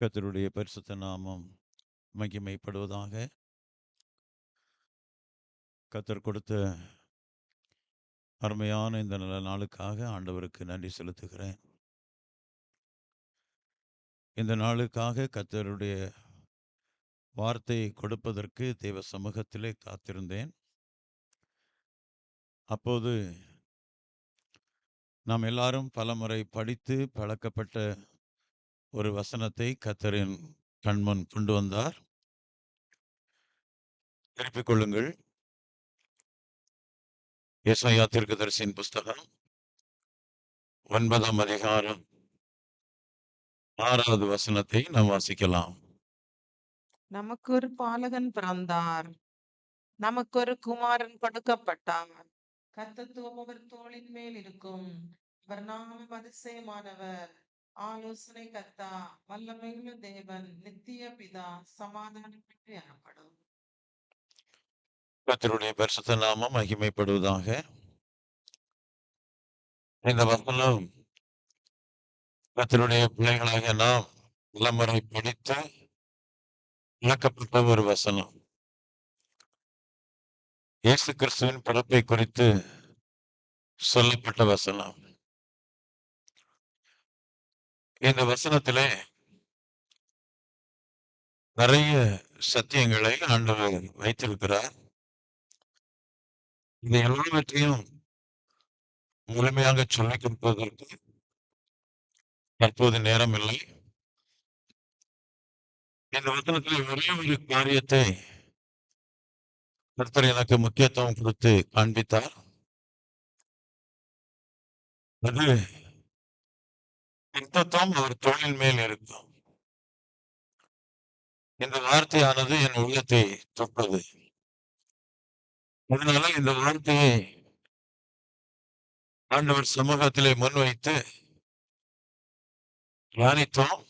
கர்த்தருடைய பரிசுத்த நாமம் மகிமைப்படுவதாக. கர்த்தர் கொடுத்த அருமையான இந்த நல்ல நாளுக்காக ஆண்டவருக்கு நன்றி செலுத்துகிறேன். இந்த நாளுக்காக கர்த்தருடைய வார்த்தையை கொடுப்பதற்கு தேவ சமூகத்திலே காத்திருந்தேன். அப்போது நாம் எல்லாரும் பலமுறை படித்து பழக்கப்பட்ட ஒரு வசனத்தை கர்த்தரின் கண்முன் கொண்டு வந்தார். திருப்பிக் கொள்ளுங்கள். ஏசாயா தீர்க்கதரிசியின் புஸ்தகம் 9ஆம் அதிகாரம் 6வது வசனத்தை நாம் வாசிக்கலாம். நமக்கு ஒரு பாலகன் பிறந்தார், நமக்கு ஒரு குமாரன் கொடுக்கப்பட்டார். கர்த்தத்துவம் அவர் தோளின் மேல் இருக்கும். அவர் நாமம் அதிசயமானவர், ஆலோசனை கர்த்தா, வல்லமையுள்ள தேவன், நித்திய பிதா, சமாதானம் என்று எனப்படும். கர்த்தருடைய பரிசுத்த நாமம் மகிமைப்படுவதாக. இந்த வசனம் கர்த்தருடைய பிள்ளைகளாகிய நாம் பலமுறை படித்து விளக்கப்பட்ட ஒரு வசனம். இயேசு கிறிஸ்துவின் பிறப்பை குறித்து சொல்லப்பட்ட வசனம். இந்த வசனத்திலே நிறைய சத்தியங்களை ஆண்டவர் வைத்திருக்கிறார். இது எல்லாவற்றையும் முழுமையாக சொல்லிக் கொடுப்பதற்கு தற்போது நேரம் இல்லை. இந்த வசனத்திலே ஒரே ஒரு காரியத்தை கர்த்தர் எனக்கு முக்கியத்துவம் கொடுத்து காண்பித்தார். அது கர்த்தத்துவம் அவர் தோளின் மேல் இருக்கும். இந்த வார்த்தையானது என் உள்ளத்தை தொட்டது. அதனால இந்த வார்த்தையை ஆண்டவர் சமூகத்திலே முன்வைத்து தியானித்தோம்.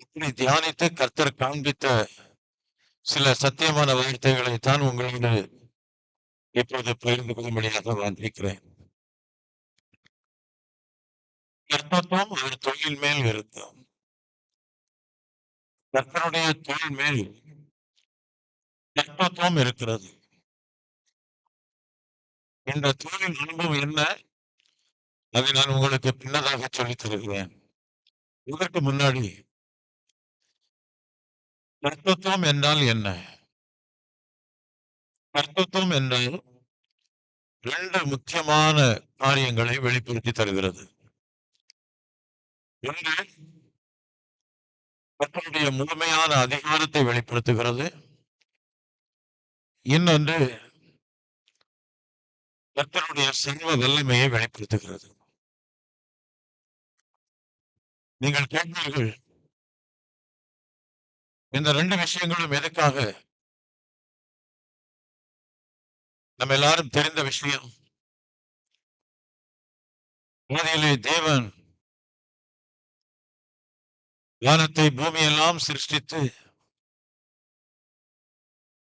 இப்படி தியானித்து கர்த்தர் காண்பித்த சில சத்தியமான வார்த்தைகளை தான் உங்களோடு இப்போது பகிர்ந்து கொள்ளும்படியாக வந்திருக்கிறேன். கர்த்தத்துவம் அவர் தொழில் மேல் இருக்கும். கர்த்தருடைய தொழில் மேல் கர்த்தத்துவம் இருக்கிறது. இந்த தொழிலின் அனுபவம் என்ன? அதை நான் உங்களுக்கு பின்னதாக சொல்லித் தருகிறேன். இதற்கு முன்னாடி கர்த்தத்துவம் என்றால் என்ன? கர்த்தத்துவம் என்றால் 2 முக்கியமான காரியங்களை வெளிப்படுத்தி தருகிறது. ஒன்று, கர்த்தருடைய முழுமையான அதிகாரத்தை வெளிப்படுத்துகிறது. இன்னொன்று, கர்த்தருடைய சர்வ வல்லமையை வெளிப்படுத்துகிறது. நீங்கள் கேட்பீர்கள், இந்த 2 விஷயங்களும் எதுக்காக? நம்ம எல்லாரும் தெரிந்த விஷயம். ஆதியிலே தேவன் வானத்தை பூமியெல்லாம் சிருஷ்டித்து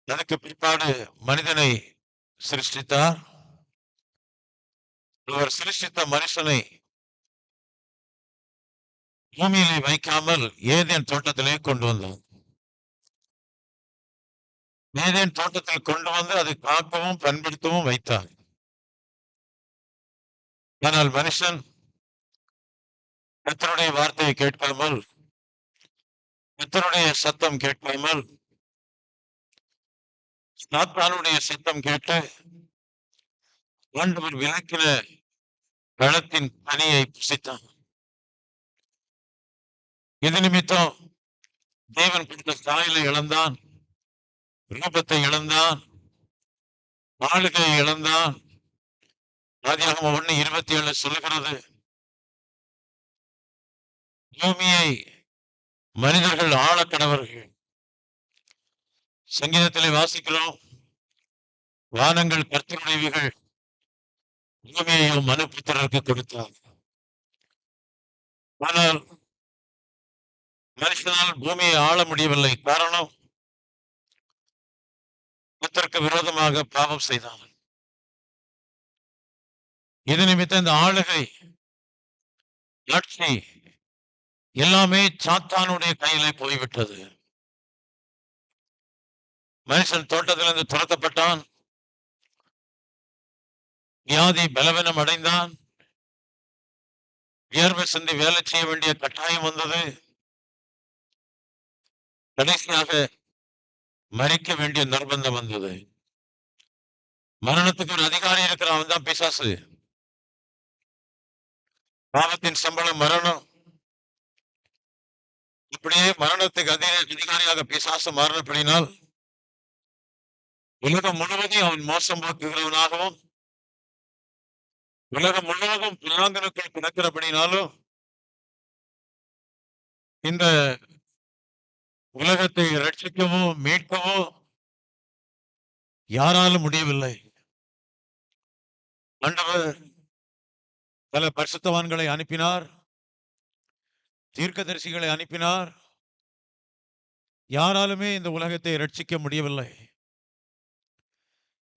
அதற்கு பிற்பாடு மனிதனை சிருஷ்டித்தார். அவர் சிருஷ்டித்த மனுஷனை பூமியிலே வைக்காமல் ஏதேன் தோட்டத்திலே கொண்டு வந்தார். ஏதேன் தோட்டத்தில் கொண்டு வந்து அதை காக்கவும் பண்படுத்தவும் வைத்தார். ஆனால் மனுஷன் கர்த்தருடைய வார்த்தையை கேட்காமல், கர்த்தருடைய சத்தம் கேட்காமல், சாத்தானுடைய சத்தம் கேட்டு ஆண்டவர் விலக்கின பழத்தின் கனியை புசித்தான். இது நிமித்தம் தேவன் கொடுத்த சாயலை இழந்தான், ரூபத்தை இழந்தான், ஆளுகையை இழந்தான். ஆதியாகமம் 1:27 சொல்லுகிறது, பூமியை மனிதர்கள் ஆளக்கடவர்கள். சங்கீதத்திலே வாசிக்கிறோம், வானங்கள் கர்த்தருடையவைகள், பூமியையும் மனுபுத்திரருக்கு கொடுத்தார். ஆனால் மனுஷனால் பூமியை ஆள முடியவில்லை. காரணம், கர்த்தருக்கு விரோதமாக பாவம் செய்தான். இது நிமித்தம் இந்த ஆளுகை, ஆட்சி எல்லாமே சாத்தானுடைய கையிலே போய்விட்டது. மனுஷன் தோட்டத்திலிருந்து துரத்தப்பட்டான், வியாதி பலவீனம் அடைந்தான், வியர்வை சிந்தி வேலை செய்ய வேண்டிய கட்டாயம் வந்தது, கடைசியாக மறிக்க வேண்டிய நிர்பந்தம் வந்தது. மரணத்துக்கு ஒரு அதிகாரி இருக்கிறான், அவன் தான் பிசாசு. பாவத்தின் சம்பளம் மரணம். இப்படியே மரணத்துக்கு அதிகாரியாக பிசாசு மாறினபடினால் உலகம் முழுவதும் அவன் மோசம் போக்குகிறவனாகவும், உலகம் முழுவதும் பிராந்தனுக்குள் கிடக்கிறபடினாலும் இந்த உலகத்தை ரட்சிக்கவோ மீட்கவோ யாராலும் முடியவில்லை. ஆண்டவர் பல பரிசுத்தவான்களை அனுப்பினார், தீர்க்கதரிசிகளை அனுப்பினார். யாராலுமே இந்த உலகத்தை ரட்சிக்க முடியவில்லை.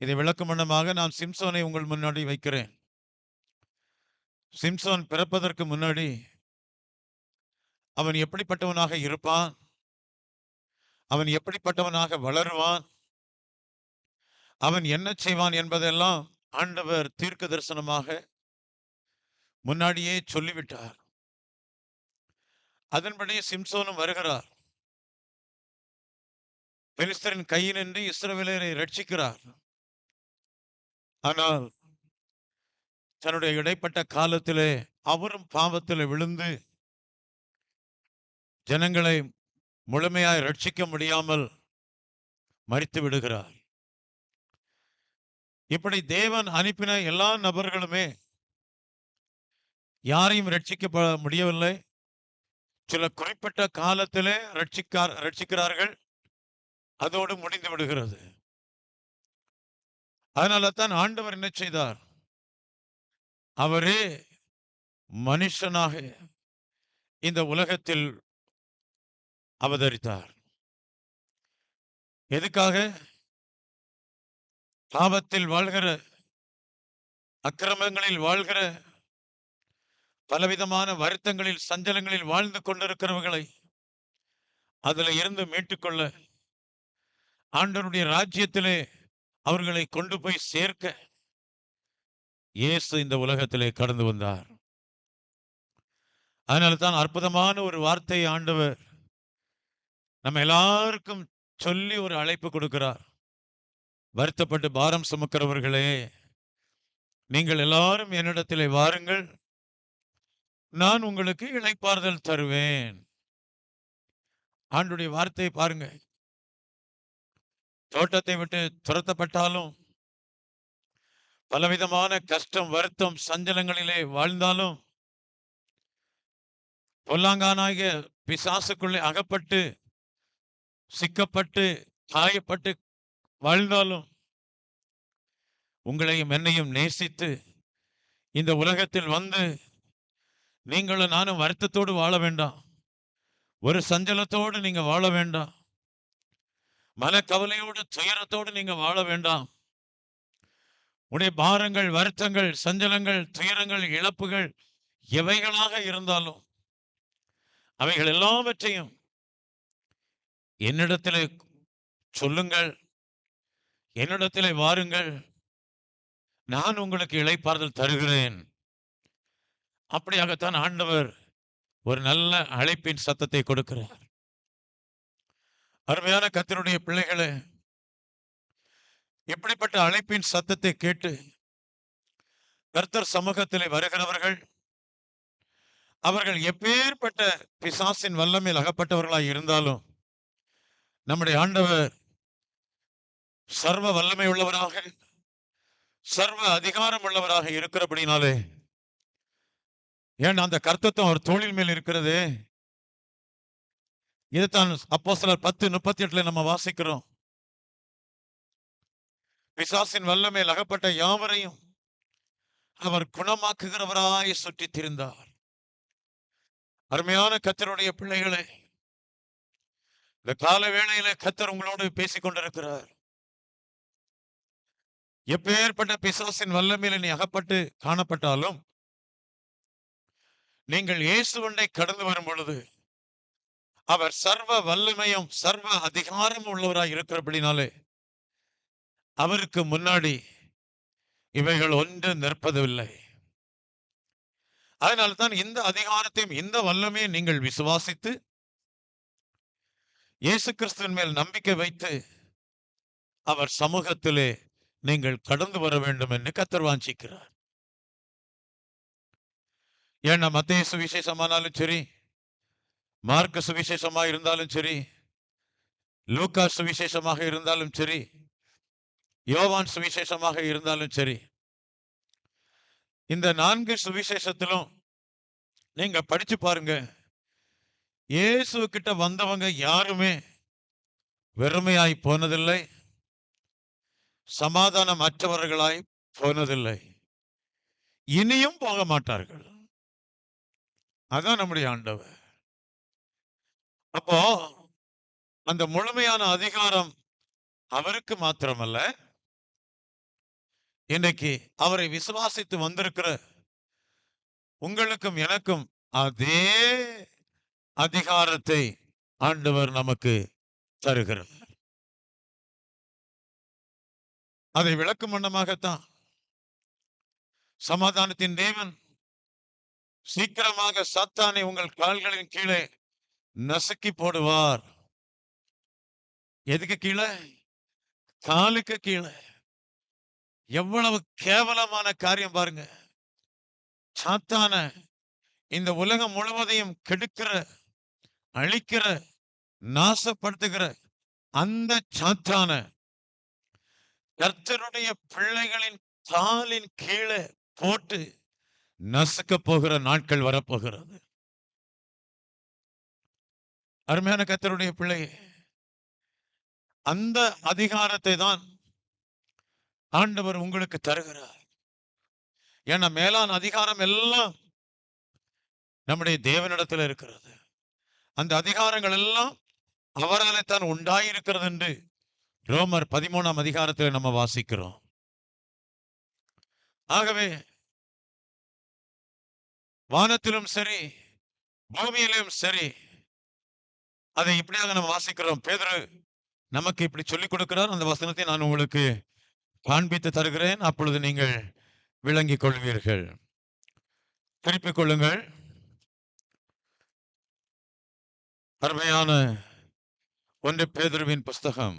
இதை விளக்கும் வண்ணமாக நான் சிம்சோனை உங்கள் முன்னாடி வைக்கிறேன். சிம்சோன் பிறப்பதற்கு முன்னாடி அவன் எப்படிப்பட்டவனாக இருப்பான், அவன் எப்படிப்பட்டவனாக வளருவான், அவன் என்ன செய்வான் என்பதெல்லாம் ஆண்டவர் தீர்க்க தரிசனமாக முன்னாடியே சொல்லிவிட்டார். அதன்படி சிம்சோனும் வருகிறார். பெலிஸ்தரின் கையினின்று இஸ்ரவேலரை ரட்சிக்கிறார். ஆனால் தன்னுடைய இடைப்பட்ட காலத்திலே அவரும் பாவத்திலே விழுந்து ஜனங்களை முழுமையாய் ரட்சிக்க முடியாமல் மரித்து விடுகிறார். இப்படி தேவன் அனுப்பின எல்லா நபர்களுமே யாரையும் ரட்சிக்க முடியவில்லை. சில குறிப்பிட்ட காலத்திலே ரட்சிக்கிறார்கள், அதோடு முடிந்து விடுகிறது. அதனால தான் ஆண்டவர் என்ன செய்தார், அவரே மனுஷனாக இந்த உலகத்தில் அவதரித்தார். எதுக்காக? பாவத்தில் வாழ்கிற, அக்கிரமங்களில் வாழ்கிற, பலவிதமான வருத்தங்களில் சஞ்சலங்களில் வாழ்ந்து கொண்டிருக்கிறவர்களை அதுல இருந்து மீட்டுக்கொள்ள, ஆண்டவருடைய ராஜ்யத்திலே அவர்களை கொண்டு போய் சேர்க்க இயேசு இந்த உலகத்திலே கடந்து வந்தார். அதனால தான் அற்புதமான ஒரு வார்த்தையை ஆண்டவர் நம்ம எல்லாருக்கும் சொல்லி ஒரு அழைப்பு கொடுக்கிறார். வருத்தப்பட்டு பாரம் சுமக்கிறவர்களே, நீங்கள் எல்லாரும் என்னிடத்திலே வாருங்கள், நான் உங்களுக்கு இளைப்பாறுதல் தருவேன். ஆண்டுடைய வார்த்தையை பாருங்க. தோட்டத்தை விட்டு துரத்தப்பட்டாலும், பலவிதமான கஷ்டம் வருத்தம் சஞ்சலங்களிலே வாழ்ந்தாலும், பொல்லாங்கானாகிய பிசாசுக்குள்ளே அகப்பட்டு சிக்கப்பட்டு காயப்பட்டு வாழ்ந்தாலும், உங்களையும் என்னையும் நேசித்து இந்த உலகத்தில் வந்து நீங்களும் நானும் வருத்தத்தோடு வாழ வேண்டாம், ஒரு சஞ்சலத்தோடு நீங்க வாழ வேண்டாம், மனக்கவலையோடு துயரத்தோடு நீங்க வாழ வேண்டாம். உடைய பாரங்கள் வருத்தங்கள் சஞ்சலங்கள் துயரங்கள் இழப்புகள் எவைகளாக இருந்தாலும் அவைகள் எல்லாவற்றையும் என்னிடத்திலே சொல்லுங்கள், என்னிடத்திலே வாருங்கள், நான் உங்களுக்கு இளைப்பாறுதல் தருகிறேன். அப்படியாகத்தான் ஆண்டவர் ஒரு நல்ல அழைப்பின் சத்தத்தை கொடுக்கிறார். அருமையான கர்த்தருடைய பிள்ளைகளே, எப்படிப்பட்ட அழைப்பின் சத்தத்தை கேட்டு கர்த்தர் சமூகத்திலே வருகிறவர்கள், அவர்கள் எப்பேற்பட்ட பிசாசின் வல்லமையில் அகப்பட்டவர்களாய் இருந்தாலும் நம்முடைய ஆண்டவர் சர்வ வல்லமை உள்ளவராக, சர்வ அதிகாரம் உள்ளவராக இருக்கிறபடினாலே, ஏன் அந்த கர்த்தத்துவம் அவர் தோளின் மேல் இருக்கிறது. இதுதான் அப்போஸ்தலர் 10:38 நம்ம வாசிக்கிறோம். பிசாசின் வல்லமையில் அகப்பட்ட யாவரையும் அவர் குணமாக்குகிறவராய் சுற்றி திரிந்தார். அருமையான கர்த்தருடைய பிள்ளைகளே, இந்த கால வேளையில கர்த்தர் உங்களோடு பேசிக் கொண்டிருக்கிறார். எப்பேற்பட்ட பிசாசின் வல்லமையில நீ அகப்பட்டு காணப்பட்டாலும், நீங்கள் இயேசுவண்டை கடந்து வரும் பொழுது அவர் சர்வ வல்லமையும் சர்வ அதிகாரமும் உள்ளவராய் இருக்கிறபடினாலே அவருக்கு முன்னாடி இவைகள் ஒன்று நிற்பதில்லை. அதனால்தான் இந்த அதிகாரத்தையும் இந்த வல்லமையை நீங்கள் விசுவாசித்து இயேசு கிறிஸ்துவின் மேல் நம்பிக்கை வைத்து அவர் சமூகத்திலே நீங்கள் கடந்து வர வேண்டும் என்று கர்த்தர் வாஞ்சிக்கிறார். ஏன்னா மத்தேயு சுவிசேஷமானாலும் சரி, மார்க்கு சுவிசேஷமா இருந்தாலும் சரி, லூக்கா சுவிசேஷமாக இருந்தாலும் சரி, யோவான் சுவிசேஷமாக இருந்தாலும் சரி, இந்த 4 சுவிசேஷத்திலும் நீங்க படிச்சு பாருங்க. இயேசு கிட்ட வந்தவங்க யாருமே வெறுமையாய் போனதில்லை, சமாதானம் அற்றவர்களாய் போனதில்லை, இனியும் போக மாட்டார்கள். அதான் நம்முடைய ஆண்டவர். அப்போ அந்த முழுமையான அதிகாரம் அவருக்கு மாத்திரமல்ல, இன்னைக்கு அவரை விசுவாசித்து வந்திருக்கிற உங்களுக்கும் எனக்கும் அதே அதிகாரத்தை ஆண்டவர் நமக்கு தருகிறார். அதை விளக்கும் வண்ணமாகத்தான் சமாதானத்தின் தேவன் சீக்கிரமாக சாத்தானை உங்கள் கால்களின் கீழே நசுக்கி போடுவார். எதுக்கு கீழே? காலுக்கு கீழே. எவ்வளவு கேவலமான காரியம் பாருங்க. சாத்தான இந்த உலகம் முழுவதையும் கெடுக்கிற, அழிக்கிற, நாசப்படுத்துகிற அந்த சாத்தான கர்த்தருடைய பிள்ளைகளின் காலின் கீழே போட்டு நசுக்க போகிற நாட்கள் வரப்போகிறது. அருமையான கர்த்தருடைய பிள்ளையே, அந்த அதிகாரத்தை தான் ஆண்டவர் உங்களுக்கு தருகிறார். ஏன்னா மேலான அதிகாரம் எல்லாம் நம்முடைய தேவனிடத்தில் இருக்கிறது. அந்த அதிகாரங்கள் எல்லாம் அவராலே தான் உண்டாயிருக்கிறது என்று ரோமர் 13ஆம் அதிகாரத்தில் நம்ம வாசிக்கிறோம். ஆகவே வானத்திலும் சரி, பூமியிலும் சரி, அதை இப்படியாக நம்ம வாசிக்கிறோம். பேதுரு நமக்கு இப்படி சொல்லிக் கொடுக்கிறார். அந்த வசனத்தை நான் உங்களுக்கு காண்பித்து தருகிறேன். அப்பொழுது நீங்கள் விளங்கிக் கொள்வீர்கள். திருப்பிக் கொள்ளுங்கள். அருமையான 1 பேதுருவின் புஸ்தகம்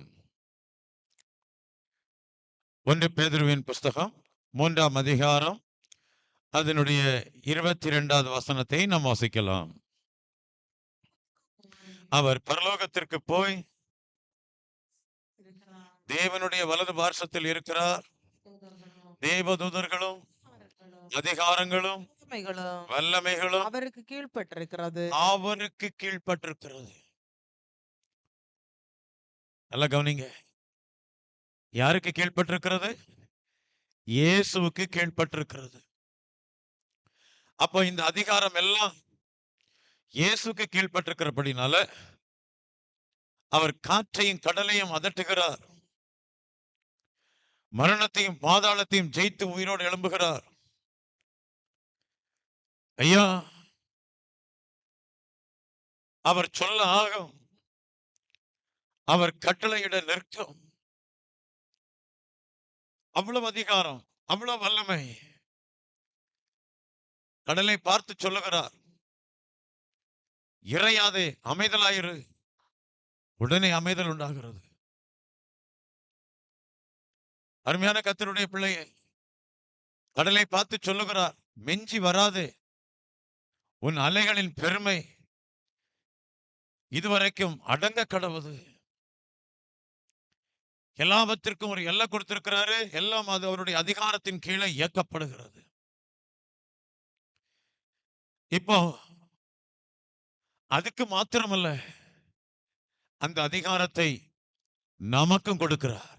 3ஆம் அதிகாரம் அதனுடைய 22வது வசனத்தை நாம் வாசிக்கலாம். அவர் பரலோகத்திற்கு போய் தேவனுடைய வலது பார்சத்தில் இருக்கிறார். தேவதூதர்களும் அதிகாரங்களும் வல்லமைகளும் அவருக்கு கீழ்ப்பட்டிருக்கிறது. அவருக்கு கீழ்ப்பட்டிருக்கிறது. நல்லா கவனிங்க. யாருக்கு கீழ்ப்பட்டிருக்கிறது? இயேசுவுக்கு கீழ்ப்பட்டிருக்கிறது. அப்போ இந்த அதிகாரம் எல்லாம் இயேசுக்கு கீழ்ப்பட்டிருக்கிறபடினால அவர் காற்றையும் கடலையும் அதட்டுகிறார். மரணத்தையும் பாதாளத்தையும் ஜெயித்து உயிரோடு எழும்புகிறார். ஐயா, அவர் சொல்ல ஆகும், அவர் கட்டளையிட நிற்கும். அவ்வளவு அதிகாரம், அவ்வளவு வல்லமை. கடலை பார்த்து சொல்லுகிறார், இறையாதே, அமைதலாயிரு. உடனே அமைதல் உண்டாகிறது. அருமையான கர்த்தருடைய பிள்ளையே, கடலை பார்த்து சொல்லுகிறார், மெஞ்சி வராதே. உன் அலைகளின் பெருமை இதுவரைக்கும் அடங்க கடவுது. எல்லாவற்றிற்கும் ஒரு எல்லை கொடுத்திருக்கிறாரு. எல்லாம் அது அவருடைய அதிகாரத்தின் கீழே இயக்கப்படுகிறது. இப்போ அதுக்கு மாத்திரமல்ல, அந்த அதிகாரத்தை நமக்கும் கொடுக்கிறார்.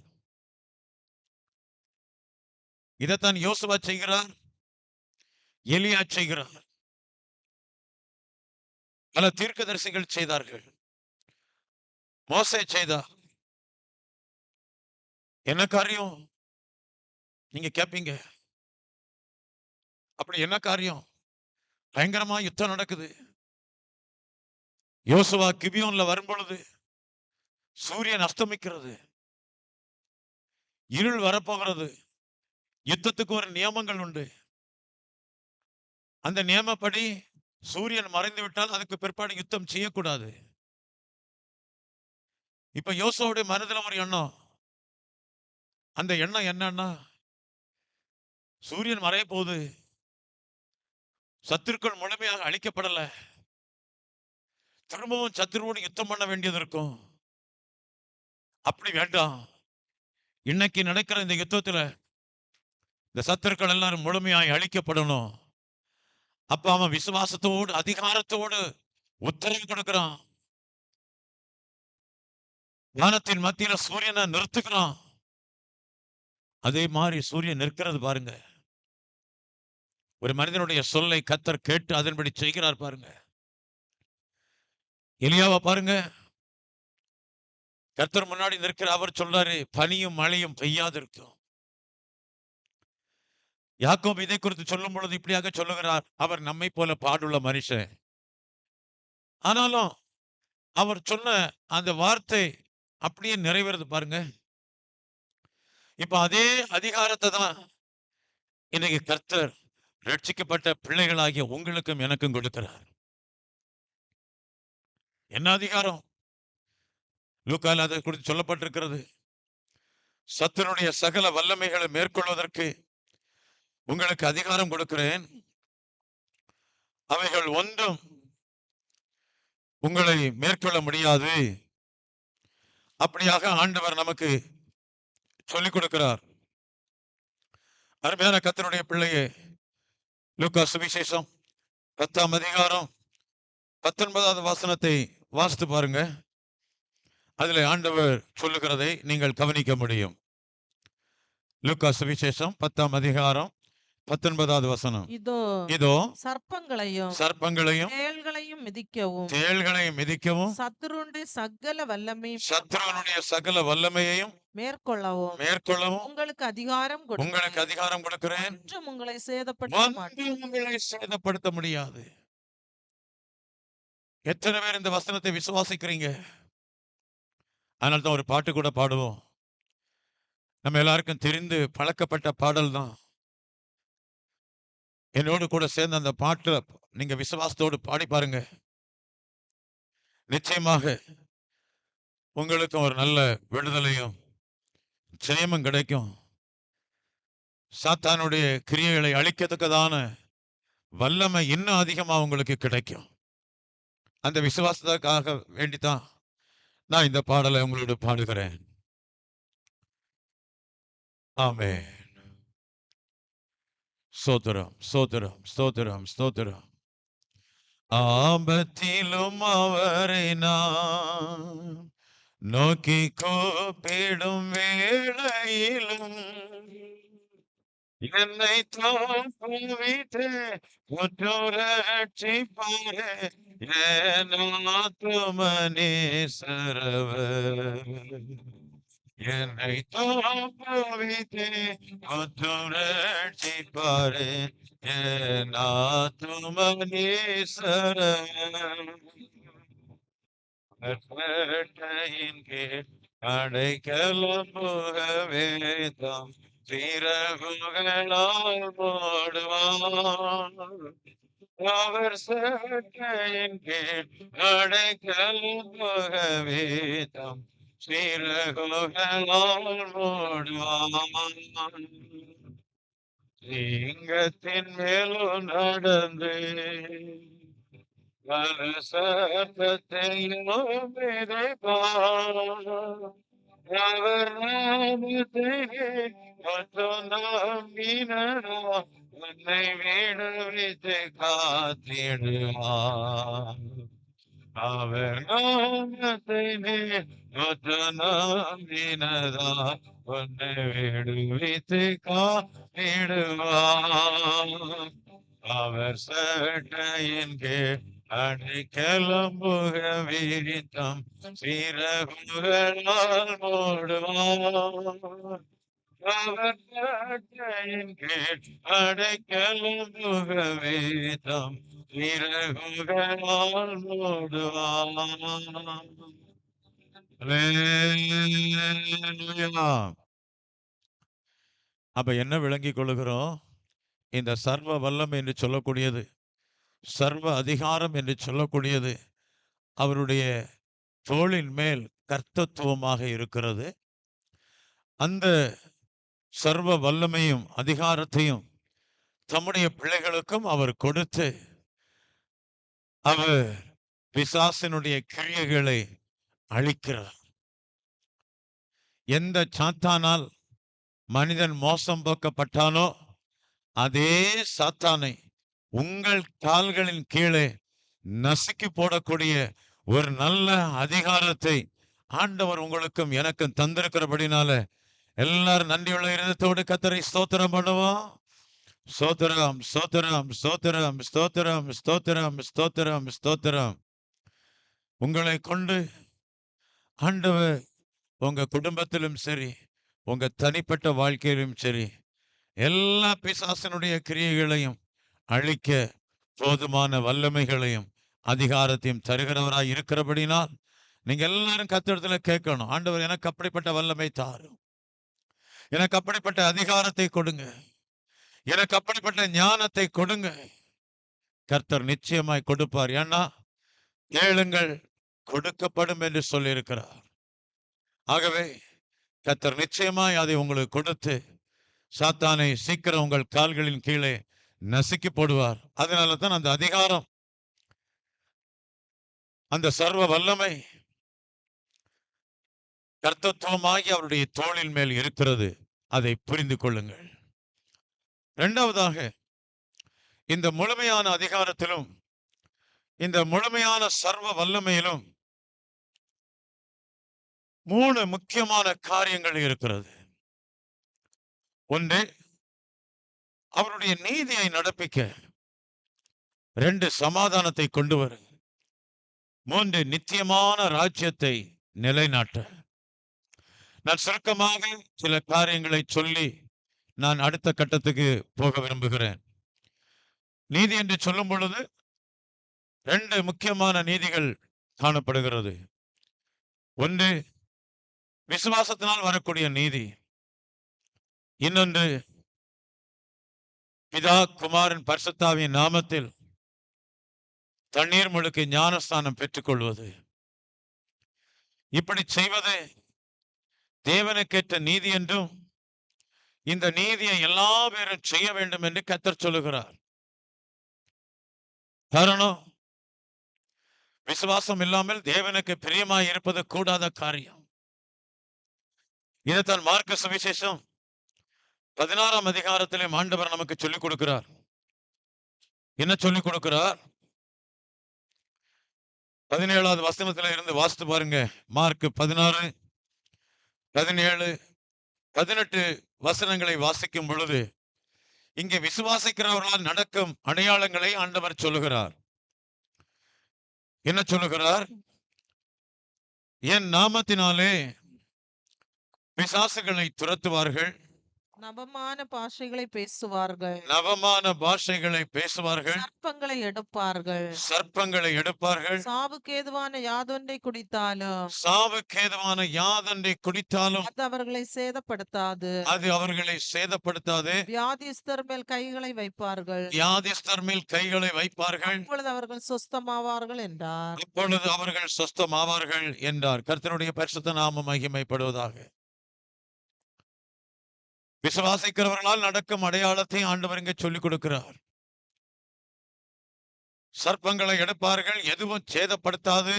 இதைத்தான் யோசுவா செய்கிறார், எலியா செய்கிறார், பல தீர்க்கதரிசிகள் செய்தார்கள், மோசே செய்தார். என்ன காரியம் நீங்க கேட்பீங்க? அப்படி என்ன காரியம்? பயங்கரமா யுத்தம் நடக்குது. யோசுவா கிபியோன்ல வரும்பொழுது சூரியன் அஸ்தமிக்கிறது, இருள் வரப்போகிறது. யுத்தத்துக்கு ஒரு நியமங்கள் உண்டு. அந்த நியமப்படி சூரியன் மறைந்து விட்டால் அதுக்கு பிற்பாடு யுத்தம் செய்யக்கூடாது. இப்ப யோசுவாவுடைய மனதுல ஒரு எண்ணம். அந்த எண்ணம் என்னன்னா, சூரியன் மறைய போகுது, சத்துருக்கள் முழுமையாக அழிக்கப்படல, திரும்பவும் சத்துருவோடு யுத்தம் பண்ண வேண்டியது இருக்கும். அப்படி வேண்டாம். இன்னைக்கு நடக்கிற இந்த யுத்தத்துல இந்த சத்துருக்கள் எல்லாரும் முழுமையாய் அழிக்கப்படணும். அப்ப அவன் விசுவாசத்தோடு அதிகாரத்தோடு உத்தரவு கொடுக்கிறான். வானத்தின் மத்தியில சூரியனை நிறுத்துகிறான். அதே மாதிரி சூரியன் நிற்கிறது பாருங்க. ஒரு மனிதனுடைய சொல்லை கர்த்தர் கேட்டு அதன்படி செய்கிறார் பாருங்க. எலியாவை பாருங்க, கர்த்தர் முன்னாடி நிற்கிற அவர் சொல்றாரு, பனியும் மழையும் பெய்யாது இருக்கும். யாக்கோபு இதை குறித்து சொல்லும் பொழுது இப்படியாக சொல்லுகிறார், அவர் நம்மை போல பாடுள்ள மனுஷன். ஆனாலும் அவர் சொன்ன அந்த வார்த்தை அப்படியே நிறைவேறுது பாருங்க. இப்ப அதே அதிகாரத்தை தான் இன்னைக்கு கர்த்தர் ரட்சிக்கப்பட்ட பிள்ளைகளாகிய உங்களுக்கும் எனக்கும் கொடுக்கிறார். என்ன அதிகாரம்? லூக்கால அதை குறித்து சொல்லப்பட்டிருக்கிறது. சத்துருடைய சகல வல்லமைகளை மேற்கொள்வதற்கு உங்களுக்கு அதிகாரம் கொடுக்கிறேன், அவைகள் ஒன்றும் உங்களை மேற்கொள்ள முடியாது. அப்படியாக ஆண்டவர் நமக்கு சொல்லிக் கொடுக்கிறார். அருமையான கர்த்தருடைய பிள்ளையே, லூக்கா சுவிசேஷம் 10ஆம் அதிகாரம் 19வது வசனத்தை வாசித்து பாருங்க. அதில் ஆண்டவர் சொல்லுகிறதை நீங்கள் கவனிக்க முடியும். லூக்கா சுவிசேஷம் 10ஆம் அதிகாரம் 19வது வசனம். இதோ சர்ப்பங்களையும் சர்ப்பங்களையும் தேள்களையும் மிதிக்கவும் சத்துருடைய சகல சகல வல்லமையையும் மேற்கொள்ளவும் உங்களுக்கு அதிகாரம் கொடுக்கிறேன், ஒன்றும் உங்களை சேதப்படுத்த முடியாது. எத்தனை பேர் இந்த வசனத்தை விசுவாசிக்கிறீங்க? அதனால தான் ஒரு பாட்டு கூட பாடுவோம். நம்ம எல்லாருக்கும் தெரிந்து பழக்கப்பட்ட பாடல் தான். என்னோடு கூட சேர்ந்து அந்த பாட்டு நீங்க விசுவாசத்தோடு பாடி பாருங்க. நிச்சயமாக உங்களுக்கு ஒரு நல்ல விடுதலையும் ஜெயமும் கிடைக்கும். சாத்தானுடைய கிரியைகளை அழிக்கத்தக்கதான வல்லமை இன்னும் அதிகமா உங்களுக்கு கிடைக்கும். அந்த விசுவாசத்துக்காக வேண்டித்தான் நான் இந்த பாடலை உங்களோடு பாடுகிறேன். ஆமென். ஸ்தோத்திரம், ஸ்தோத்திரம், ஸ்தோத்திரம், ஸ்தோத்திரம். ஆபத்திலும் அவரை நான் நோக்கி கூப்பிடும் வேளையிலும் என்னை தோற்றுவித்து ரட்சிப்பாரே என் ஆத்துமனேசரவர். என்னை தோற்றுவித்து ரட்சிப்பாரே என் ஆத்துமனேசரவர். கட்டளையின் கீழ் அடைக்கலம் புகவேதம் சிறகுகளால் மூடுவார். அவர் சட்டையின் கீழ் அடைக்கலம் புகவேதம் சிறகுகளால் மூடுவார். சிங்கத்தின் மேலும் நடந்து சத்தத்தையும் அவர் நாமத்தை மட்டும் நம்பினரா உன்னை விடுவித்து காத்திடுவார். அவர் நாமத்தை மட்டும் நம்பினதா உன்னை விடுவித்து காத்திடுவார். அவர் சட்டையின் கீழ் அடைக்கலம் புகவிரித்தம் சிறகுகளால் மூடுவார். அவர் சட்டையின் கீழ் அடைக்கலம் புகவிரித்தம் இறகுகளால் மூடுவார். அல்லேலூயா. அப்ப என்ன விளங்கிக் கொள்ளுகிறோம்? இந்த சர்வ வல்லமை என்று சொல்லக்கூடியது, சர்வ அதிகாரம் என்று சொல்லக்கூடியது அவருடைய தோளின் மேல் கர்த்தத்துவமாக இருக்கிறது. அந்த சர்வ வல்லமையும் அதிகாரத்தையும் தம்முடைய பிள்ளைகளுக்கும் அவர் கொடுத்து, அவர் பிசாசினுடைய கிரியைகளை அழிக்கிறார். எந்த சாத்தானால் மனிதன் மோசம் போக்கப்பட்டானோ அதே சாத்தானை உங்கள் கால்களின் கீழே நசுக்கி போடக்கூடிய ஒரு நல்ல அதிகாரத்தை ஆண்டவர் உங்களுக்கும் எனக்கும் தந்திருக்கிறபடினால எல்லாரும் நன்றியுள்ள இருதயத்தோடு கர்த்தரை ஸ்தோத்திரம் பண்ணுவோம். ஸ்தோத்திரம், ஸ்தோத்திரம், ஸ்தோத்திரம், ஸ்தோத்திரம், ஸ்தோத்திரம், ஸ்தோத்திரம், ஸ்தோத்திரம். உங்களை கொண்டு ஆண்டவர் உங்க குடும்பத்திலும் சரி, உங்க தனிப்பட்ட வாழ்க்கையிலும் சரி, எல்லா பிசாசினுடைய கிரியைகளையும் அழிக்க போதுமான வல்லமைகளையும் அதிகாரத்தையும் தருகிறவராய் இருக்கிறபடினால் நீங்க எல்லாரும் கர்த்தரிடத்துல கேட்கணும், ஆண்டவர் எனக்கு அப்படிப்பட்ட வல்லமை தாரும், எனக்கு அப்படிப்பட்ட அதிகாரத்தை கொடுங்க, எனக்கு அப்படிப்பட்ட ஞானத்தை கொடுங்க. கர்த்தர் நிச்சயமாய் கொடுப்பார். ஏன்னா கேளுங்கள் கொடுக்கப்படும் என்று சொல்லியிருக்கிறார். ஆகவே கர்த்தர் நிச்சயமாய் அதை உங்களுக்கு கொடுத்து சாத்தானை சீக்கிரம் உங்கள் கால்களின் கீழே நசுக்கி போடுவார். அதனால தான் அந்த அதிகாரம், அந்த சர்வ வல்லமை கர்த்தத்துவமாகி அவருடைய தோளின் மேல் இருக்கிறது. அதை புரிந்து கொள்ளுங்கள். இரண்டாவதாக, இந்த முழுமையான அதிகாரத்திலும் இந்த முழுமையான சர்வ வல்லமையிலும் 3 முக்கியமான காரியங்கள் இருக்கிறது. ஒன்று, அவருடைய நீதியை நடப்பிக்க. 2, சமாதானத்தை கொண்டு வர. 3, நித்தியமான ராஜ்யத்தை நிலைநாட்ட. நான் சுருக்கமாக சில காரியங்களை சொல்லி நான் அடுத்த கட்டத்துக்கு போக விரும்புகிறேன். நீதி என்று சொல்லும் பொழுது 2 முக்கியமான நீதிகள் காணப்படுகிறது. ஒன்று, விசுவாசத்தினால் வரக்கூடிய நீதி. இன்னொன்று, பிதா குமாரன் பரிசுத்தாவியின் நாமத்தில் தண்ணீர் முழுக்க ஞானஸ்தானம் பெற்றுக்கொள்வது. இப்படி செய்வது தேவனுக்கேற்ற நீதி என்றும், இந்த நீதியை எல்லா பேரும் செய்ய வேண்டும் என்று கர்த்தர் சொல்லுகிறார். காரணம், விசுவாசம் இல்லாமல் தேவனுக்கு பிரியமாய் இருப்பது கூடாத காரியம். இதைத்தான் மார்க்கு சுவிசேஷம் 16ஆம் அதிகாரத்திலே ஆண்டவர் நமக்கு சொல்லிக் கொடுக்கிறார். என்ன சொல்லிக் கொடுக்கிறார்? 17வது வசனத்துல இருந்து வாசித்து பாருங்க. மார்க் 16, 17, 18 வசனங்களை வாசிக்கும் பொழுது இங்கே விசுவாசிக்கிறவர்களால் நடக்கும் அடையாளங்களை ஆண்டவர் சொல்லுகிறார். என்ன சொல்லுகிறார்? என் நாமத்தினாலே பிசாசுகளை துரத்துவார்கள், நவமான பாஷைகளை பேசுவார்கள், நவமான பாஷைகளை பேசுவார்கள், சர்ப்பங்களை எடுப்பார்கள், சர்ப்பங்களை எடுப்பார்கள், சாவுக்கேதுவான யாதொன்றை குடித்தாலும் சாவுக்கேதுவான யாதொன்றை குடித்தாலும் அது அவர்களை சேதப்படுத்தாது, அது அவர்களை சேதப்படுத்தாது, வியாதிஸ்தர் மேல் கைகளை வைப்பார்கள், வியாதிஸ்தர் மேல் கைகளை வைப்பார்கள், அப்பொழுது அவர்கள் சுஸ்தமாவார்கள் என்றார். அப்பொழுது அவர்கள் சுஸ்தமாவார்கள் என்றார். கர்த்தருடைய பரிசுத்த நாமம் மகிமைப்படுவதாக. விசுவாசிக்கிறவர்களால் நடக்கும் அடையாளத்தை ஆண்டவர் இங்கே சொல்லிக் கொடுக்கிறார். சர்ப்பங்களை எடுப்பார்கள், எதுவும் சேதப்படுத்தாது.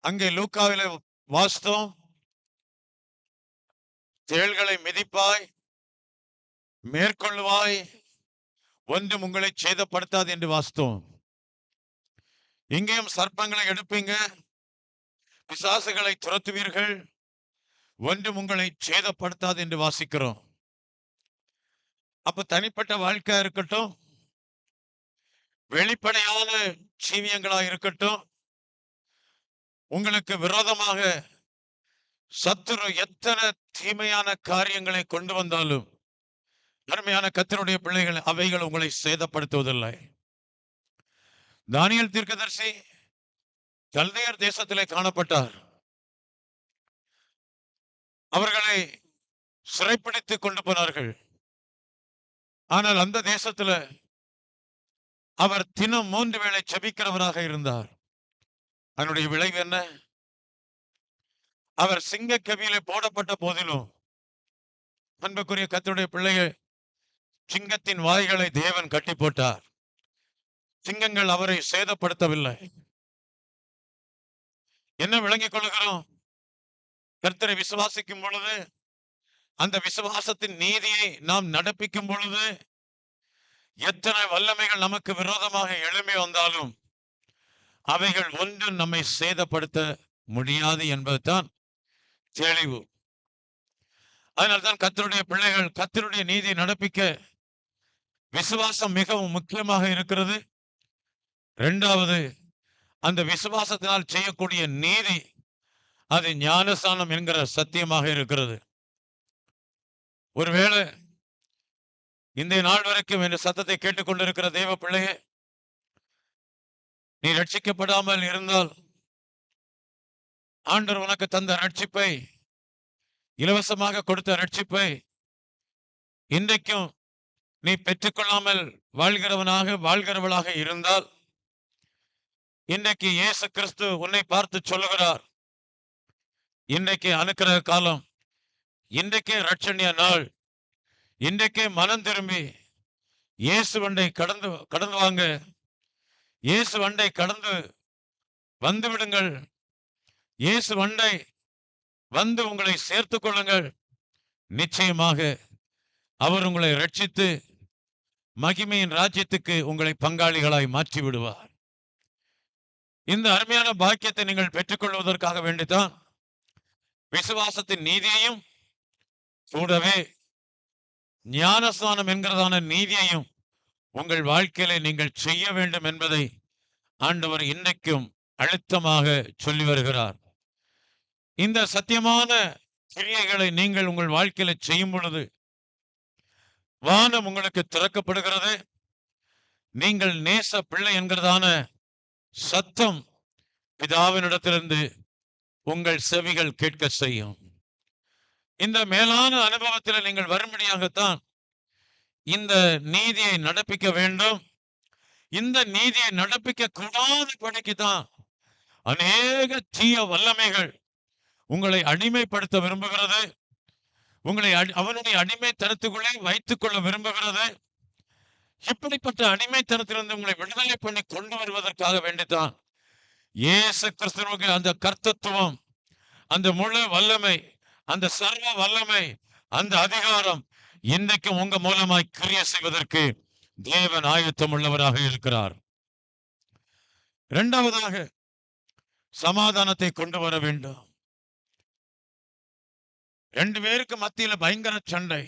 அங்கே லூக்காவிலே வாஸ்தவம், தேள்களை மிதிப்பாய், மேற்கொள்வாய், ஒன்றும் உங்களை சேதப்படுத்தாது என்று வாஸ்தவம். இங்கேயும் சர்ப்பங்களை எடுப்பீங்க, பிசாசுகளை துரத்துவீர்கள், ஒன்றும் உங்களை சேதப்படுத்தாது என்று வாசிக்கிறோம். அப்ப தனிப்பட்ட வாழ்க்கையா இருக்கட்டும், வெளிப்படையான ஜீவியங்களா இருக்கட்டும், உங்களுக்கு விரோதமாக சத்துரு எத்தனை தீமையான காரியங்களை கொண்டு வந்தாலும் அருமையான கர்த்தருடைய பிள்ளைகள், அவைகள் உங்களை சேதப்படுத்துவதில்லை. தானியேல் தீர்க்கதரிசி கல்தையர் தேசத்திலே காணப்பட்டார். அவர்களை சிறைப்பிடித்து கொண்டு போனார்கள். ஆனால் அந்த தேசத்துல அவர் தினம் 3 வேளை ஜெபிக்கிறவராக இருந்தார். அதனுடைய விளைவு என்ன? அவர் சிங்க கவியிலே போடப்பட்ட போதிலும், அன்புக்குரிய கர்த்தருடைய பிள்ளைகள், சிங்கத்தின் வாய்களை தேவன் கட்டி போட்டார். சிங்கங்கள் அவரை சேதப்படுத்தவில்லை. என்ன விளங்கிக் கொள்கிறோம்? கர்த்தரை விசுவாசிக்கும் பொழுது, அந்த விசுவாசத்தின் நீதியை நாம் நடப்பிக்கும் பொழுது, எத்தனை வல்லமைகள் நமக்கு விரோதமாக எழும்பி வந்தாலும் அவைகள் ஒன்றும் நம்மை சேதப்படுத்த முடியாது என்பதுதான் தெளிவு. அதனால்தான் கர்த்தருடைய பிள்ளைகள் கர்த்தருடைய நீதியை நடப்பிக்க விசுவாசம் மிகவும் முக்கியமாக இருக்கிறது. இரண்டாவது, அந்த விசுவாசத்தினால் செய்யக்கூடிய நீதி, அது ஞானஸ்நானம் என்கிற சத்தியமாக இருக்கிறது. ஒருவேளை இந்த நாள் வரைக்கும் என்ற சத்தத்தை கேட்டுக்கொண்டிருக்கிற தேவ பிள்ளையே, நீ ரட்சிக்கப்படாமல் இருந்தால், ஆண்டவர் உனக்கு தந்த ரட்சிப்பை, இலவசமாக கொடுத்த ரட்சிப்பை இன்றைக்கும் நீ பெற்றுக்கொள்ளாமல் வாழ்கிறவளாக இருந்தால், இன்றைக்கு இயேசு கிறிஸ்து உன்னை பார்த்து சொல்லுகிறார், இன்றைக்கு அனுக்கிரக காலம், இன்றைக்கே ரட்சணிய நாள், இன்றைக்கே மனம் திரும்பி இயேசு வண்டை கடந்து வாங்க, இயேசு வண்டை கடந்து வந்து விடுங்கள், இயேசு வண்டை வந்து உங்களை சேர்த்துக் கொள்ளுங்கள். நிச்சயமாக அவர் உங்களை ரட்சித்து மகிமையின் ராஜ்யத்துக்கு உங்களை பங்காளிகளாய் மாற்றி விடுவார். இந்த அருமையான பாக்கியத்தை நீங்கள் பெற்றுக்கொள்வதற்காக வேண்டித்தான் விசுவாசத்தின் நீதியையும் கூடவே ஞானஸ்நானம் என்கிறதான நீதியையும் உங்கள் வாழ்க்கையிலே நீங்கள் செய்ய வேண்டும் என்பதை ஆண்டவர் இன்றைக்கும் அழுத்தமாக சொல்லி வருகிறார். இந்த சத்தியமான கிரியைகளை நீங்கள் உங்கள் வாழ்க்கையில செய்யும் பொழுது வானம் உங்களுக்கு திறக்கப்படுகிறது. நீங்கள் நேச பிள்ளை என்கிறதான சத்தம் பிதாவினிடத்திலிருந்து உங்கள் செவிகள் கேட்க செய்யும். இந்த மேலான அனுபவத்தில் நீங்கள் வரும்படியாகத்தான் இந்த நீதியை நடப்பிக்க வேண்டும். இந்த நீதியை நடப்பிக்க கூடாத படிக்குதான் அநேக தீய வல்லமைகள் உங்களை அடிமைப்படுத்த விரும்புகிறது. உங்களை அவனுடைய அடிமைத்தனத்துக்குள்ளே வைத்துக் கொள்ள விரும்புகிறது. இப்படிப்பட்ட அடிமைத்தனத்திலிருந்து உங்களை விடுதலை பண்ணி கொண்டு வருவதற்காக வேண்டித்தான் இயேசு கிறிஸ்துவுக்கு அந்த கர்த்தத்துவம், அந்த முழு வல்லமை, அந்த சர்வ வல்லமை, அந்த அதிகாரம் இன்றைக்கும் உங்க மூலமாய் கிரியை செய்வதற்கு தேவன் ஆயத்தம் உள்ளவராக இருக்கிறார். இரண்டாவதாக, சமாதானத்தை கொண்டு வர வேண்டும். 2 பேருக்கு மத்தியில பயங்கர சண்டை.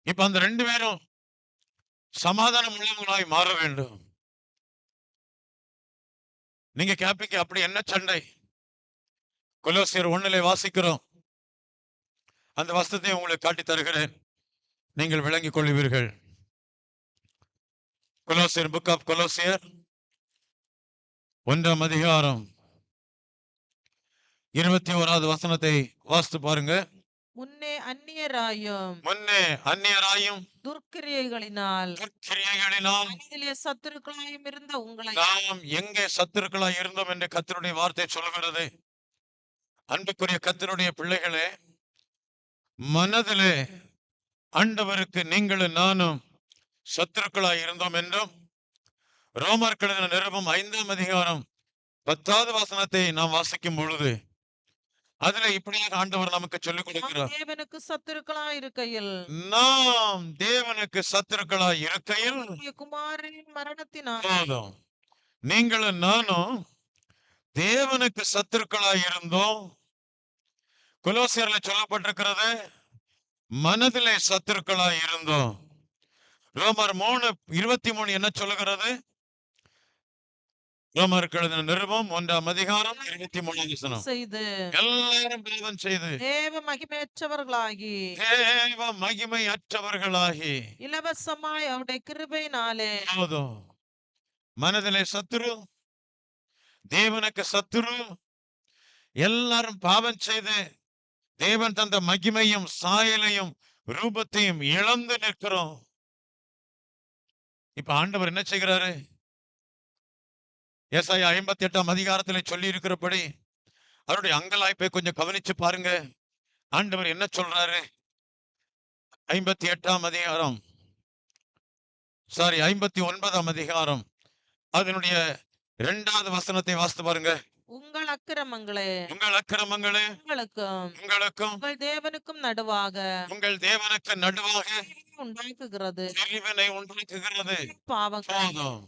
இப்ப அந்த 2 பேரும் சமாதானம் உள்ளவங்களாய் மாற வேண்டும். நீங்க கேப்பீங்க, அப்படி என்ன சண்டை? கொலோசியர் 1 வாசிக்கிறோம். அந்த வசனத்தை உங்களுக்கு காட்டி தருகிறேன், நீங்கள் விளங்கிக் கொள்வீர்கள். கொலோசியர், புக் ஆஃப் கொலோசியர் 1 அதிகாரம் 21வது வசனத்தை வாசித்து பாருங்க. முன்னே அந்நியராயும் துர்க்கிரியைகளினால் சத்துருக்களாயும் இருந்த உங்களை நாம் எங்கே சத்துருக்களாய் இருந்தோம் என்று கர்த்தருடைய வார்த்தை சொல்கிறது. அன்புக்குரிய கர்த்தருடைய பிள்ளைகளே, மனதிலே ஆண்டவருக்கு நீங்களும் நானும் சத்துருக்களாய் இருந்தோம் என்றும், ரோமர் எழுதின நிருபம் 5 அதிகாரம் 10வது வசனத்தை நாம் வாசிக்கும் பொழுது அதுல இப்படியாக ஆண்டவர் நமக்கு சொல்லிக் கொடுக்கிறார், தேவனுக்கு சத்துருக்களாய் இருக்கையில் குமாரனின் மரணத்தினால் நீங்களும் நானும் தேவனுக்கு சத்துருக்களாய் இருந்தோம். கொலோசியர்ல சொல்லப்பட்டிருக்கிறது, மனதிலே சத்துருக்களாய் இருந்தோம். ரோமர் 3:23 என்ன சொல்லுகிறது? ரோமருக்கு எழுதின நிருபம் 1 23 செய்து எல்லாரும் பாவம் செய்து தேவ மகிமையற்றவர்களாகி தேவ மகிமையற்றவர்களாகி இலவசமாய் அவருடைய கிருபையினாலே போதும். மனதிலே சத்துரு, தேவனுக்கு சத்துரு, எல்லாரும் பாவம் செய்து தேவன் தந்த மகிமையும் சாயலையும் ரூபத்தையும் இழந்து நிற்கிறோம். இப்ப ஆண்டவர் என்ன செய்கிறாரு? ஏசாயா 58 சொல்லி இருக்கிறபடி அவருடைய அங்கலாய்ப்பை கொஞ்சம் கவனிச்சு பாருங்க. ஆண்டவர் என்ன சொல்றாரு? 59 அதனுடைய 2வது வசனத்தை வாசித்து பாருங்க. உங்கள் அக்கிரமங்களே உங்கள் அக்கிரமங்களே உங்களுக்கும் உங்களுக்கும் உங்கள் தேவனுக்கும் நடுவாக உங்கள் தேவனுக்கு நடுவாக உண்டாக்குகிறது பிரிவினை உண்டாக்குகிறது. பாவங்கள் போதும்.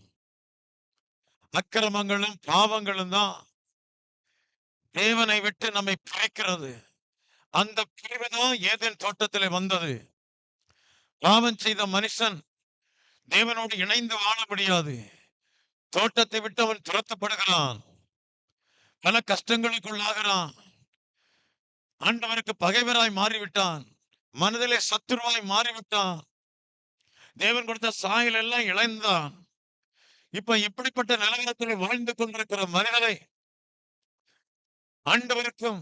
அக்கிரமங்களும் பாவங்களும் தான் தேவனை விட்டு நம்மை பிரிக்கிறது. அந்த பிரிவுதான் ஏதேன் தோட்டத்திலே வந்தது. பாவம் செய்த மனுஷன் தேவனோடு இணைந்து வாழ முடியாது. தோட்டத்தை விட்டு அவன் துரத்தப்படுகிறான். பல கஷ்டங்களுக்குள்ளாகிறான். ஆண்டவருக்கு பகைவராய் மாறிவிட்டான். மனதிலே சத்துருவாய் மாறிவிட்டான். தேவன் கொடுத்த சாயல் எல்லாம் இழந்தான். இப்ப இப்படிப்பட்ட நிலவரத்தில் வாழ்ந்து கொண்டிருக்கிற மனிதனை ஆண்டவருக்கும்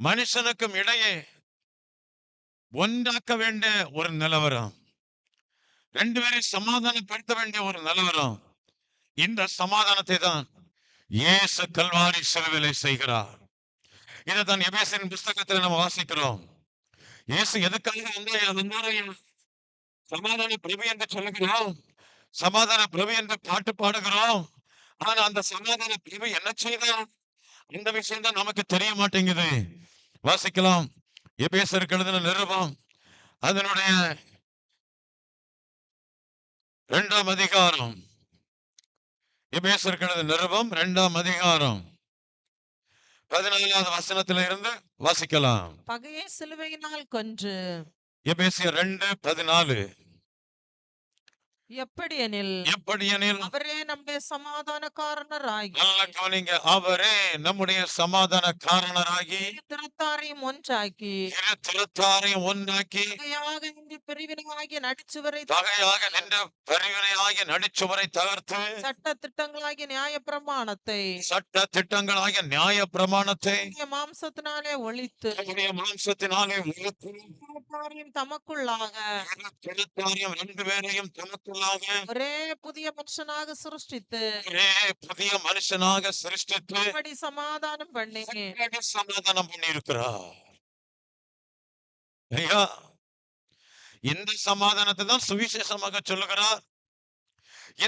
மனுஷனுக்கும் இடையே ஒன்றாக்க வேண்டிய ஒரு நிலவரம், 2 பேரை சமாதானப்படுத்த வேண்டிய ஒரு நிலவரம். இந்த சமாதானத்தை தான் இயேசு கல்வாரி சிலுவையிலே செய்கிறார். இதைத்தான் எபேசியரின் புஸ்தகத்தில் நம்ம வாசிக்கிறோம். இயேசு எதுக்காக வந்தாரு? சமாதான பிரபு என்று சொல்லுகிறோம், சமாதான பிரபு என்று பாட்டு பாடுகிறோம். ஆனா அந்த சமாதான பிரபு என்ன செய்தார்? இந்த விஷயம் தான் நமக்கு தெரிய மாட்டேங்குது. வாசிக்கலாம். எபேசியருக்கு எழுதின நிருபம் அதனுடைய 2ஆம் அதிகாரம். எபேசியருக்கு எழுதின நிருபம் 2ஆம் அதிகாரம் 14வது வசனத்தில இருந்து வாசிக்கலாம். பகையை சிலுவையினால் கொன்று எபேசியர் 2:14. எப்படியெனில் அவரே நம்முடைய சமாதானக்காரனராகி நல்ல கவனிங்க. அவரே நம்முடைய சமாதான காரணராகி திறத்தாரையும் ஒன்றாக்கி இரு திறத்தாரையும் ஒன்றாக்கி பகையாக நின்ற பிரிவினையாகிய நடிச்சுவரை பிரிவினையாகிய நடிச்சுவரை தகர்த்து சட்ட திட்டங்களாகிய நியாய பிரமாணத்தை சட்ட திட்டங்களாகிய நியாய பிரமாணத்தை மாம்சத்தினாலே ஒழித்து மாம்சத்தினாலே திறத்தாரையும் தமக்குள்ளாக திறத்தாரையும் 2 பேரையும் தமக்குள்ளாக ஒரே புதிய மனுஷனாக சிருஷ்டித்து புதிய மனுஷனாக சிருஷ்டித்து அப்படி சமாதானம் பண்ணி சமாதானம் பண்ணி இருக்கிறார். ஐயா, இந்த சமாதானத்தை தான் சுவிசேஷமாக சொல்லுகிறார்.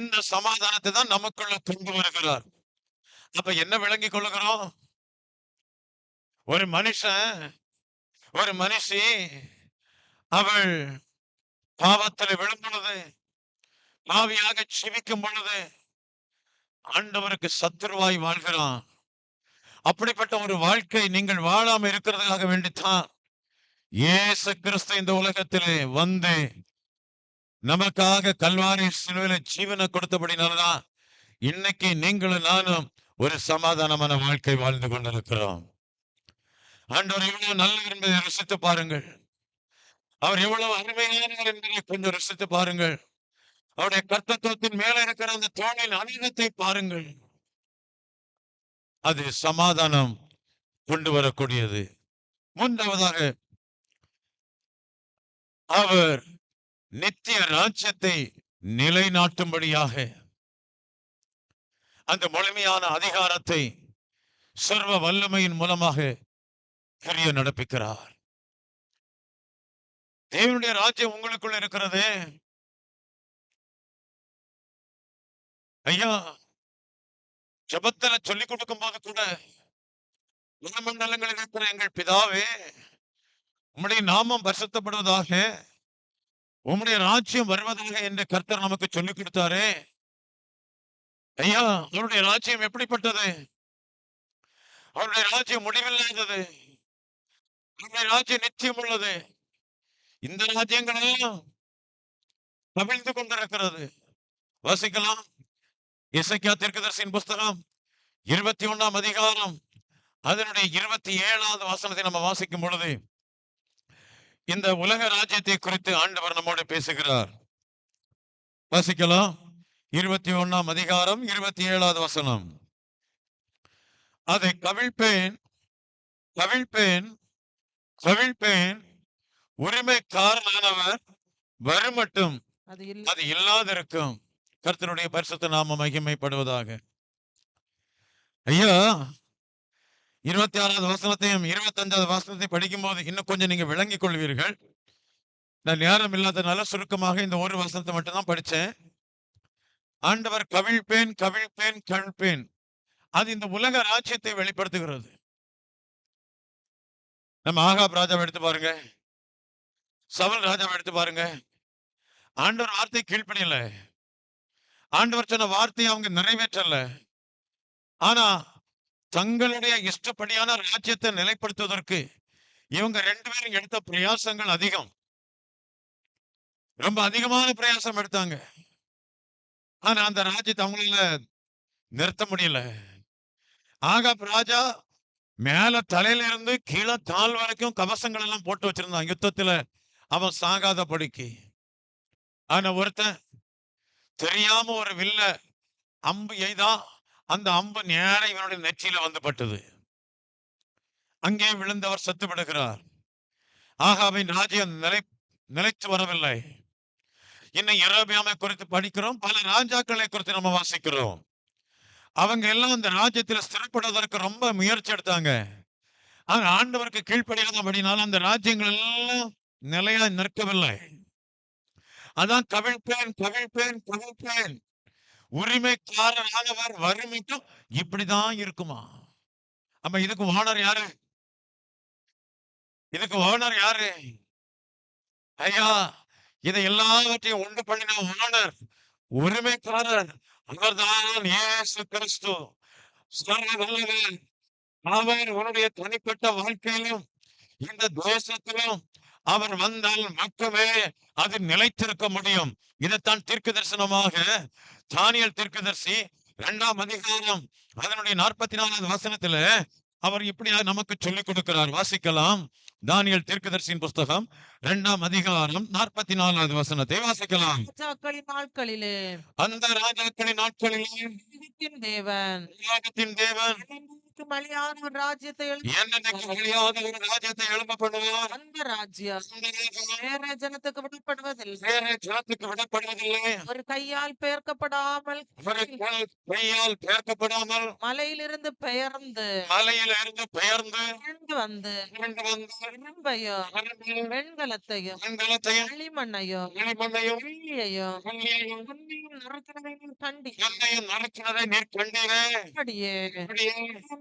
இந்த சமாதானத்தை தான் நமக்குள்ள கொண்டு வருகிறார். அப்ப என்ன விளங்கி கொள்ளுகிறோம்? ஒரு மனுஷன், ஒரு மனுஷி அவள் பாவத்தில் விழும் பொழுது, பாவியாக ஜீவிக்கும் பொழுது ஆண்டவருக்கு சத்துருவாய் வாழ்கிறான். அப்படிப்பட்ட ஒரு வாழ்க்கை நீங்கள் வாழாம இருக்கிறதுக்காக வேண்டித்தான் இயேசு கிறிஸ்து இந்த உலகத்திலே வந்து நமக்காக கல்வாரி சிலுவையில ஜீவனை கொடுத்தபடினால்தான் இன்னைக்கு நீங்களும் நானும் ஒரு சமாதானமான வாழ்க்கை வாழ்ந்து கொண்டிருக்கிறோம். ஆண்டவர் எவ்வளவு நல்லவர் என்பதை ருசித்து பாருங்கள். அவர் எவ்வளவு அருமையானவர் என்பதை கொஞ்சம் ருசித்து பாருங்கள். அவருடைய கர்த்தத்துவத்தின் மேல இருக்கிற அந்த தோளின் அநீதத்தை பாருங்கள். அது சமாதானம் கொண்டு வரக்கூடியது. 3வதாக அவர் நித்திய ராஜ்யத்தை நிலைநாட்டும்படியாக அந்த முழுமையான அதிகாரத்தை சர்வ வல்லமையின் மூலமாக கிரிய நடப்பிக்கிறார். தேவனுடைய ராஜ்யம் உங்களுக்குள்ள இருக்கிறது. ஐயா, ஜபத்துல சொல்லிக் கொடுக்கும் போது கூட மண்டலங்களில் இருக்கிற எங்கள் பிதாவே, உம்முடைய நாமம் பரிசுத்தப்படுவதாக, உம்முடைய ராஜ்யம் வருவதாக என்று கர்த்தர் நமக்கு சொல்லிக் கொடுத்தாரே. ஐயா, அவருடைய ராஜ்யம் எப்படிப்பட்டது? அவருடைய ராஜ்யம் முடிவில்லாதது. அவருடைய ராஜ்யம் நிச்சயம் உள்ளது. இந்த ராஜ்யங்கள் எல்லாம் கவிழ்ந்து கொண்டிருக்கிறது. வாசிக்கலாம். எசேக்கியா தீர்க்கதரிசியின் புஸ்தகம் 21ஆம் அதிகாரம் அதனுடைய 27வது வசனத்தை நம்ம வாசிக்கும் பொழுது இந்த உலக ராஜ்யத்தை குறித்து ஆண்டவர் நம்மோடு பேசுகிறார். வாசிக்கலாம். 21ஆம் அதிகாரம் 27வது வசனம். அதை கவிழ்ப்பேன், கவிழ்ப்பேன், கவிழ்ப்பேன், உரிமைக்காரனானவர் வருமட்டும் அது அது இல்லாதிருக்கும். கர்த்தருடைய பரிசுத்த நாமம் மகிமைப்படுவதாக. ஐயா, 26வது வசனத்தையும் 25வது வசனத்தையும் படிக்கும் போது இன்னும் கொஞ்சம் நீங்க விளங்கிக் கொள்வீர்கள். நான் நேரம் இல்லாதனால சுருக்கமாக இந்த ஒரு வசனத்தை மட்டும்தான் படிச்சேன். ஆண்டவர் கவிழ்ப்பேன், கவிழ்ப்பேன், கவிழ்ப்பேன். அது இந்த உலக ராஜ்யத்தை வெளிப்படுத்துகிறது. நம்ம ஆகாப் ராஜாவை எடுத்து பாருங்க, சவுல் ராஜாவை எடுத்து பாருங்க. ஆண்டவர் வார்த்தை கீழ்ப்படியல, ஆண்டவர் சொன்ன வார்த்தையை அவங்க நிறைவேற்றல. ஆனா தங்களுடைய இஷ்டப்படியான ராஜ்யத்தை நிலைப்படுத்துவதற்கு இவங்க 2 பேரும் எடுத்த பிரயாசங்கள் அதிகம், ரொம்ப அதிகமான பிரயாசம் எடுத்தாங்க. ஆனா அந்த ராஜ்யத்தை அவங்களால நிறுத்த முடியல. ஆகாப் ராஜா மேல தலையில இருந்து கீழே கால் வரைக்கும் கவசங்கள் எல்லாம் போட்டு வச்சிருந்தான், யுத்தத்துல அவன் சாகாதபடிக்கு. ஆனா ஒருத்தன் தெரியாம ஒரு வில்ல அம்பு எய்தா, அந்த அம்பு நேரா இவனுடைய நெற்றியில வந்து பட்டது. அங்கே விழுந்தவர் செத்து விடுகிறார். ஆகாபின் ராஜ்யம் நிலைத்து வரவில்லை. இன்னும் யெரொபெயாமை குறித்து படிக்கிறோம், பல ராஜாக்களை குறித்து நம்ம வாசிக்கிறோம். அவங்க எல்லாம் அந்த ராஜ்யத்தில் ஸ்திரப்படுவதற்கு ரொம்ப முயற்சி எடுத்தாங்க. ஆனா ஆண்டவருக்கு கீழ்ப்படியாதபடினால அந்த ராஜ்யங்கள் எல்லாம் நிலையா நிற்கவில்லை. அதான் கவிழ்ப்பேன், கவிழ்ப்பேன், கவிழ்ப்பேன், உரிமைக்காரரானவர் வறுமைக்கும் இப்படிதான் இருக்குமா? அப்ப இதுக்கு ஓனர் யாரு? இதுக்கு ஓனர் யாரு? ஐயா, இதை எல்லாவற்றையும் உண்டு பண்ணின ஓனர், உரிமைக்காரர் அவர்தான் இயேசு கிறிஸ்து. சர்வ வல்லவர். அவர் உன்னுடைய தனிப்பட்ட வாழ்க்கையிலும் இந்த தேசத்திலும் அவர் வந்தால் மட்டுமே அது நிலைத்திருக்க முடியும். இதைத்தான் தீர்க்க தரிசனமாக தானியேல் தீர்க்கதரிசி 2ஆம் அதிகாரம் அதனுடைய 44வது வசனத்துல அவர் இப்படி நமக்கு சொல்லிக் கொடுக்கிறார். வாசிக்கலாம். தானியேல் தீர்க்கதரிசியின் புஸ்தகம் 2ஆம் அதிகாரம் 44வது வசனத்தை வாசிக்கலாம். ராஜாக்களின் நாட்களிலே அந்த ராஜாக்களின் நாட்களிலே உலகத்தின் தேவன் உலகத்தின் தேவன் என்றென்றைக்கும் அழியாத ஒரு ராஜ்யத்தை என்னென்னைக்கு அழியாத ஒரு ராஜ்யத்தை எழுப்ப பண்ணுவார். அந்த ராஜ்யம் அந்த ராஜ்யம் வேற ஜனத்துக்கு விடப்படுவதில்லை, வேற ஜனத்துக்கு விடப்படுவதில்லை. ஒரு கையால் பெயர்க்கப்படாமல் ஒரு கையால் பெயர்க்கப்படாமல் மலையிலிருந்து பெயர்ந்து மலையில இருந்து பெயர்ந்து விழுந்து வந்து கொண்டு வந்து இரும்பையும் வெண்கலத்தையும் வெண்கலத்தையும் களிமண்ணையும் களிமண்ணையும் வெள்ளியையும் வெள்ளியையும் பொன்னையும் நிறுத்தினதையும் கண்டி எண்ணெயும் நடக்கிறதை நீர் கண்டீரே. அப்படியே இப்படியே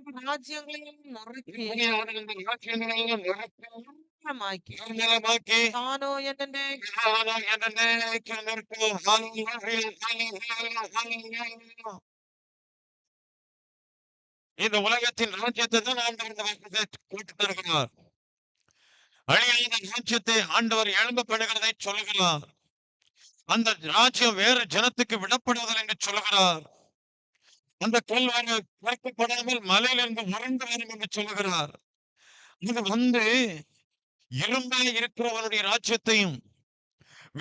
அந்த ராஜ்யங்களையும் நறுக்கி இப்படியாக இந்த ராஜ்யங்களையும் நிர்மூலமாக்கி நிர்மூலமாக்கி தானோ என்னென்ன ஞானம் என்னென்னைக்கு நிற்கும். ஹல்லேலூயா, ஹல்லேலூயா, ஹல்லேலூயா. இந்த உலகத்தின் ராஜ்யத்தை தான் ஆண்டவர் இந்த வார்த்தையை கேட்டு தருகிறார். அழியாத ராஜ்யத்தை ஆண்டவர் எழும்ப பண்ணுகிறதை சொல்லுகிறார். அந்த ராஜ்யம் வேறு ஜனத்துக்கு விடப்படுவதில்லை என்று சொல்லுகிறார். அந்த கல்வாறு பார்க்கப்படாமல் மலையிலிருந்து உறைந்து வரும் என்று சொல்லுகிறார். இது வந்து இரும்பாய் இருக்கிறவனுடைய ராஜ்யத்தையும்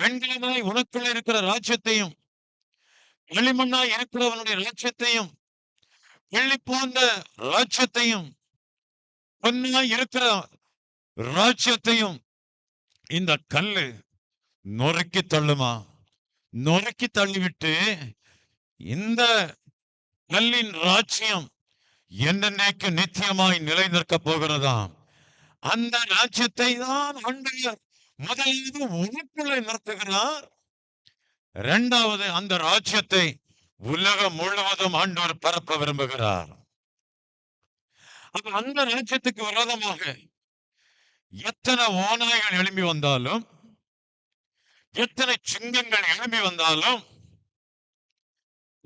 வெண்கலமாய் உனக்குள்ள இருக்கிற ராஜ்யத்தையும் களிமண்ணாய் இருக்கிறவனுடைய ராஜ்யத்தையும் வெள்ளி போன்ற ராஜ்யத்தையும் பொன்னாய் இருக்கிற ராஜ்யத்தையும் இந்த கல்லு நொறுக்கி தள்ளுமா? நொறுக்கி தள்ளிவிட்டு இந்த கல்லின் ராஜ்யம் என்னென்னைக்கு நித்தியமாய் நிலை நிற்க போகிறதாம். அந்த ராஜ்யத்தை தான் ஆண்டவர் முதலாவது உனக்குள்ளே நிறுத்துகிறார். இரண்டாவது அந்த ராஜ்யத்தை உலகம் முழுவதும் ஆண்டவர் பரப்ப விரும்புகிறார். அப்ப அந்த ராஜ்யத்துக்கு விரோதமாக எத்தனை ஓநாய்கள் எழும்பி வந்தாலும், எத்தனை சிங்கங்கள் எழும்பி வந்தாலும்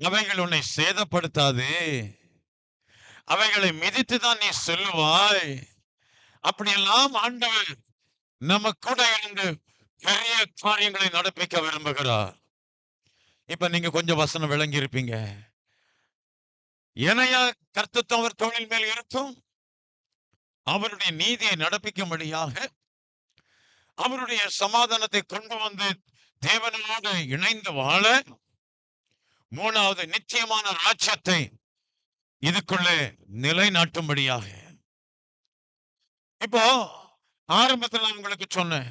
அவைகள் உன்னை சேதப்படுத்தாது. அவைகளை மிதித்துதான் நீ சொல்லுவாய். அப்படியெல்லாம் ஆண்டவர் நம்ம கூட இருந்து பெரிய காரியங்களை நடப்பிக்க விரும்புகிறார். இப்ப நீங்க கொஞ்சம் வசனம் விளங்கி இருப்பீங்க. எனையா கர்த்தத்துவம் அவர் தோளின் மேல் இருக்கும், அவருடைய நீதியை நடப்பிக்கும்படியாக அவருடைய சமாதானத்தை கொண்டு வந்து தேவனோடு இணைந்து வாழ, மூணாவது நிச்சயமான ராஜ்யத்தை இதுக்குள்ளே நிலைநாட்டும்படியாக. இப்போ ஆரம்பத்தில் நான் உங்களுக்கு சொன்னேன்,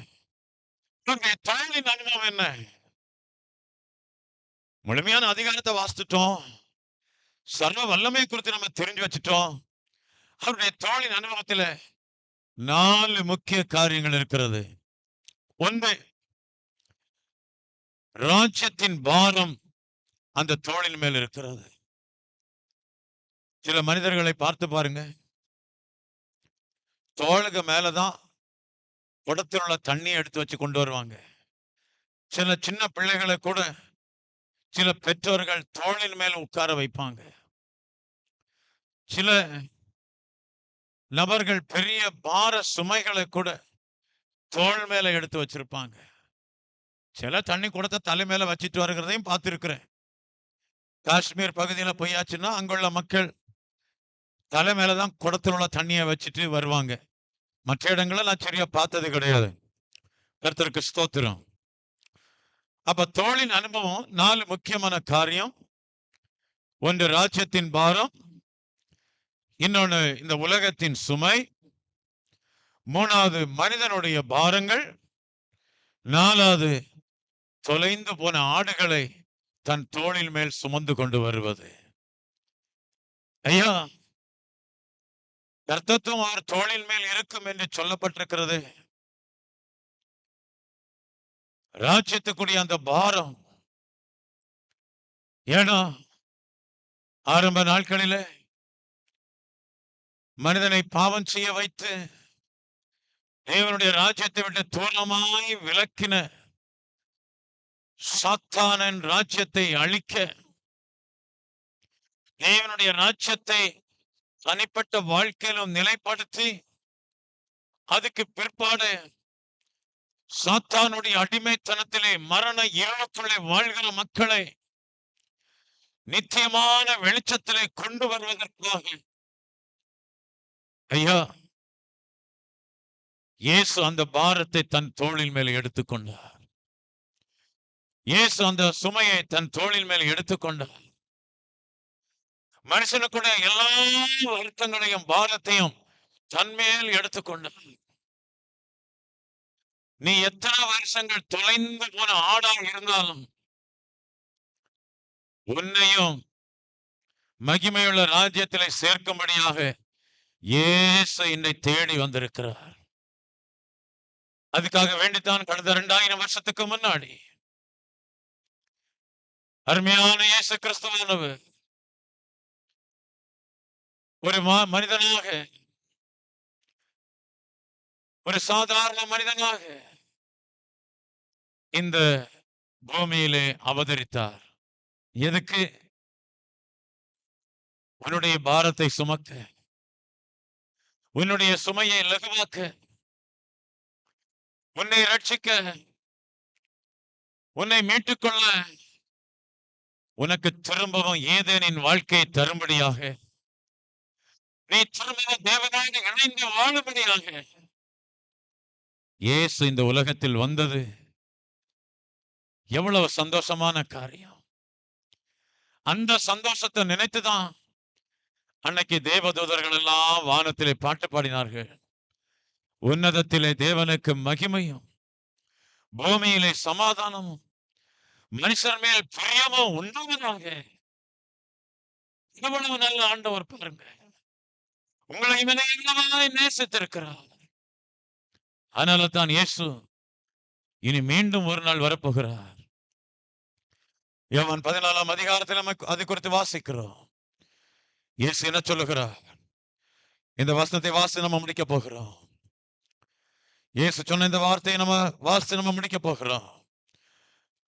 உங்களுடைய தோளின் அனுபவம் என்ன? முழுமையான அதிகாரத்தை வாசித்துட்டோம், சர்வ வல்லமை குறித்து நம்ம தெரிஞ்சு வச்சுட்டோம். அவருடைய தோளின் அனுபவத்துல 4 முக்கிய காரியங்கள் இருக்கிறது. ஒன்று, ராஜ்யத்தின் பாரம் அந்த தோளின் மேல் இருக்கிறது. சில மனிதர்களை பார்த்து பாருங்க, தோளுக்கு மேலதான் குடத்தில் உள்ள தண்ணியை எடுத்து வச்சு கொண்டு வருவாங்க. சில சின்ன பிள்ளைகளை கூட சில பெற்றோர்கள் தோளின் மேல உட்கார வைப்பாங்க. சில நபர்கள் பெரிய பார சுமைகளை கூட தோள் மேல எடுத்து வச்சிருப்பாங்க. சில தண்ணி குடத்தை தலை மேல வச்சிட்டு வருகிறதையும் பார்த்திருக்கிறேன். காஷ்மீர் பகுதியில போயாச்சுன்னா அங்குள்ள மக்கள் தலை மேலதான் குடத்தில் உள்ள தண்ணியை வச்சுட்டு வருவாங்க. மற்ற இடங்களை நான் சரியா பார்த்தது கிடையாது. கர்த்தருக்கு ஸ்தோத்திரம். அப்ப தோளின் அனுபவம் 4 முக்கியமான காரியம். ஒன்று ராஜ்யத்தின் பாரம், இன்னொன்னு இந்த உலகத்தின் சுமை, மூணாவது மனிதனுடைய பாரங்கள், நாலாவது தொலைந்து போன ஆடுகளை தன் தோளின் மேல் சுமந்து கொண்டு வருவது. ஐயா, கர்த்தத்துவம் அவர் தோளின் மேல் இருக்கும் என்று சொல்லப்பட்டிருக்கிறது. ராஜ்யத்துக்குரிய அந்த பாரம், ஏன்னா ஆரம்ப நாட்களிலே மனிதனை பாவம் செய்ய வைத்து தேவனுடைய ராஜ்யத்தை விட்டு தூரமாய் விலக்கின சாத்தானின் ராஜ்யத்தை அழிக்க, தேவனுடைய ராஜ்யத்தை தனிப்பட்ட வாழ்க்கையிலும் நிலைப்படுத்தி, அதுக்கு பிற்பாடு சாத்தானுடைய அடிமைத்தனத்திலே மரண இருளுக்குள்ளே வாழ்கிற மக்களை நித்தியமான வெளிச்சத்திலே கொண்டு வருவதற்காக ஐயா இயேசு அந்த பாரத்தை தன் தோளின் மேல் எடுத்துக்கொண்டார். இயேசு அந்த சுமையை தன் தோளின் மேல் எடுத்துக்கொண்டார். மனுஷனுக்குள்ள எல்லா வருத்தங்களையும் பாரத்தையும் தன்மேல் எடுத்துக்கொண்டார். நீ எத்தனை வருஷங்கள் தொலைந்து போன ஆடாக இருந்தாலும் உன்னையும் மகிமையுள்ள ராஜ்யத்திலே சேர்க்கும்படியாக இயேசு என்னை தேடி வந்திருக்கிறார். அதுக்காக வேண்டித்தான் கடந்த 2000 வருஷத்துக்கு முன்னாடி அருமையான இயேசு கிறிஸ்துவானவர் ஒரு மனிதனாக, ஒரு சாதாரண மனிதனாக இந்த பூமியிலே அவதரித்தார். எதுக்கு? உன்னுடைய பாரத்தை சுமக்க, உன்னுடைய சுமையை லகுவாக்க, உன்னை ரட்சிக்க, உன்னை மீட்டுக்கொள்ள, உனக்கு திரும்பவும் ஏதேனின் வாழ்க்கையை தரும்படியாக, நீ திரும்பவும் தேவனோடு இணைந்து வாழும்படியாக இயேசு இந்த உலகத்தில் வந்தது எவ்வளவு சந்தோஷமான காரியம். அந்த சந்தோஷத்தை நினைத்துதான் அன்னைக்கு தேவதூதர்கள் எல்லாம் வானத்திலே பாட்டு பாடினார்கள். உன்னதத்திலே தேவனுக்கு மகிமையும், பூமியிலே சமாதானமும், மனுஷர் மேல் பிரியமும் உண்டாவதாக. எவ்வளவு நல்ல ஆண்டவர் பாருங்க. உங்களை இவனை நேசித்திருக்கிறார். அதனால தான் இயேசு இனி மீண்டும் ஒரு நாள் வரப்போகிறார். யோவான் 14ஆம் அதிகாரத்தில் நம்ம அது குறித்து வாசிக்கிறோம். இயேசு என்ன சொல்லுகிறார்? இந்த வசனத்தை வாசி நம்ம முடிக்க போகிறோம். இயேசு சொன்ன இந்த வார்த்தையை நம்ம வாசி நம்ம முடிக்க போகிறோம்.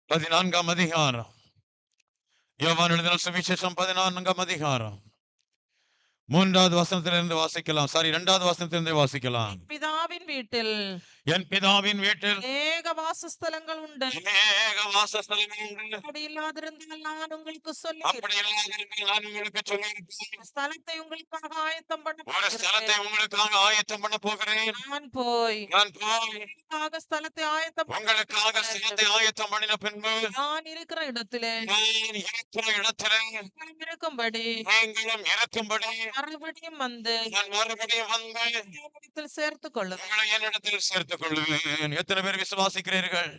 14ஆம் அதிகாரம், யோவான் எழுதின சுவிசேஷம் 14ஆம் அதிகாரம் 3வது வசனத்திலிருந்து வாசிக்கலாம். 2வது வசனத்திலிருந்து வாசிக்கலாம். பிதாவின் வீட்டில் என் பிதாவின் வீட்டில் அநேக வாசஸ்தலங்கள் உண்டு. அநேக வாசஸ்தலங்கள் உண்டு. அப்படி இல்லாதிருந்தால் நான் உங்களுக்கு அப்படி இல்லாதிருந்தால் நான் உங்களுக்கு சொல்லியிருப்பேன். ஸ்தலத்தை உங்களுக்காக ஆயத்தம் பண்ண ஒரு ஸ்தலத்தை உங்களுக்காக ஆயத்தம் பண்ண போகிறேன். நான் போய் உங்களுக்காக ஸ்தலத்தை ஆயத்தம் உங்களுக்காக ஸ்தலத்தை ஆயத்தம் பண்ணின பின்பு நான் இருக்கிற இடத்திலே நான் இருக்கிற இடத்திலே நீங்களும் இருக்கும்படி நீங்களும் இருக்கும்படி மறுபடியும் வந்து நான் மறுபடியும் வந்து என்னிடத்தில் சேர்த்துக் கொள்ளுங்கள். உங்களை என்னிடத்தில் சேர்த்துக் கொள்வேன். எத்தனை பேர் விசுவாசிக்கிறீர்கள்?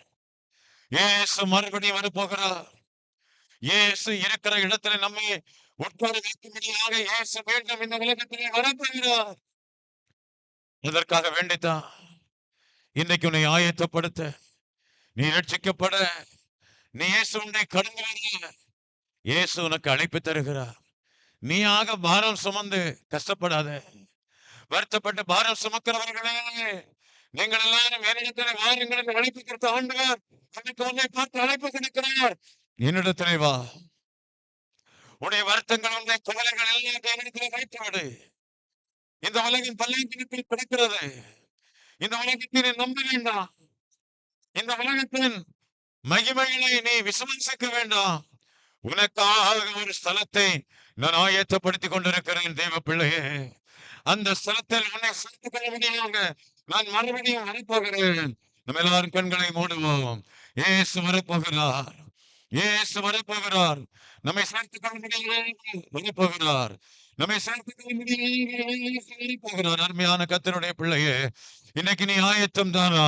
இயேசு மறுபடியும் வரப்போகிறார். இயேசு இருக்கிற இடத்துல நம்மை உட்கார வைக்கும்படியாக இயேசு மீண்டும் இந்த உலகத்திலே வரப்போகிறார். இதற்காக வேண்டித்தான் இன்றைக்கு உன்னை ஆயத்தப்படுத்த, நீ ரட்சிக்கப்பட, நீ இயேசு உன்னை கடந்து வர இயேசு உனக்கு அழைப்பு தருகிறார். நீயாக பாரம் சுமந்து கஷ்டப்படாத. வருத்தப்பட்டு பாரம் சுமக்கிறவர்களே, நீங்கள் எல்லாரும் என்னிடத்திலே வாருங்கள் என்று அழைப்பு கொடுத்த ஆண்டவர் அன்னைக்கு உன்னை பார்த்து அழைப்பு கொடுக்கிறார். என்னிடத்திலே வா, உன்னுடைய வருத்தங்கள், உன்னுடைய கவலைகள் எல்லாத்தையும் என்னிடத்திலே வைத்து விடு. இந்த உலகின் பல்லாங்கினத்தில் கிடக்கிறது. இந்த உலகத்தினை நம்ப வேண்டாம். இந்த உலகத்தின் மகிமைகளை நீ விசுவாசிக்க வேண்டாம். உனக்காக ஒரு ஸ்தலத்தை நான் ஆயத்தப்படுத்திக் கொண்டிருக்கிறேன் தேவ பிள்ளையே. அந்த ஸ்தலத்தில் உன்னை சேர்த்துக் கொள்ளும்படியாக நான் மறுபடியும் வரப்போகிறேன். நம்ம எல்லாரும் கண்களை மூடுவோம். இயேசு வரப்போகிறார். இயேசு வரப்போகிறார். நம்மை சேர்த்துக் கொள்ளும்படியாக வரப்போகிறார். நம்மை சேர்த்துக் கொள்ளும்படியாக வரப்போகிறார். அருமையான கர்த்தருடைய பிள்ளையே, இன்னைக்கு நீ ஆயத்தம் தானா?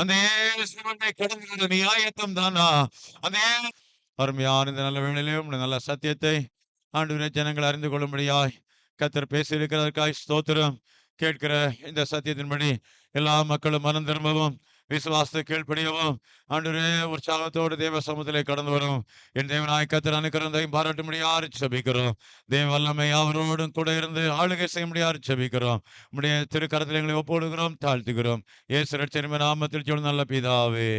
அந்த இயேசுவை கடந்து நீ ஆயத்தம் தானா? அந்த அருமையான இந்த நல்ல வேளையிலும் நல்ல சத்தியத்தை ஆண்டவரே ஜனங்கள் அறிந்து கொள்ளும்படியாய் கர்த்தர் பேசியிருக்கிறதற்காய் ஸ்தோத்திரம். கேட்கிற இந்த சத்தியத்தின்படி எல்லா மக்களும் மனம் திரும்பவும் விசுவாசத்தை கீழ்ப்படியவும் ஆண்டவரே உற்சாகத்தோடு தேவ சமூகத்திலே கடந்து வரும் என் தேவனாய் கர்த்தர் அனுக்கிறதையும் பாராட்டும்படியாறு செபிக்கிறோம். தேவ வல்லமை அவரோடும் கூட இருந்து ஆளுகை செய்யும்படியாறு செபிக்கிறோம். நம்முடைய திருக்கரத்தில் எங்களை ஒப்புடுகிறோம், தாழ்த்துகிறோம். இயேசு ரட்சகரின் நாமத்தில் சொல்லும் நல்ல பிதாவே,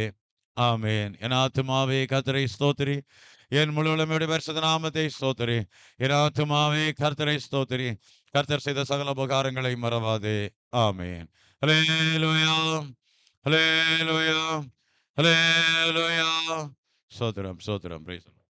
ஆமேன். என் ஆத்துமாவே கர்த்தரை ஸ்தோத்திரி, என் முழு உலகமுடைய பரிசுத்த நாமத்தை ஸ்தோத்திரி. என் ஆத்துமாவே கர்த்தரை ஸ்தோத்திரி, கர்த்தர் செய்த சகல உபகாரங்களை மறவாதே. ஆமேன். ஹல்லேலூயா, ஹல்லேலூயா, ஹல்லேலூயா. ஸ்தோத்திரம், ஸ்தோத்திரம். பிரைஸ்.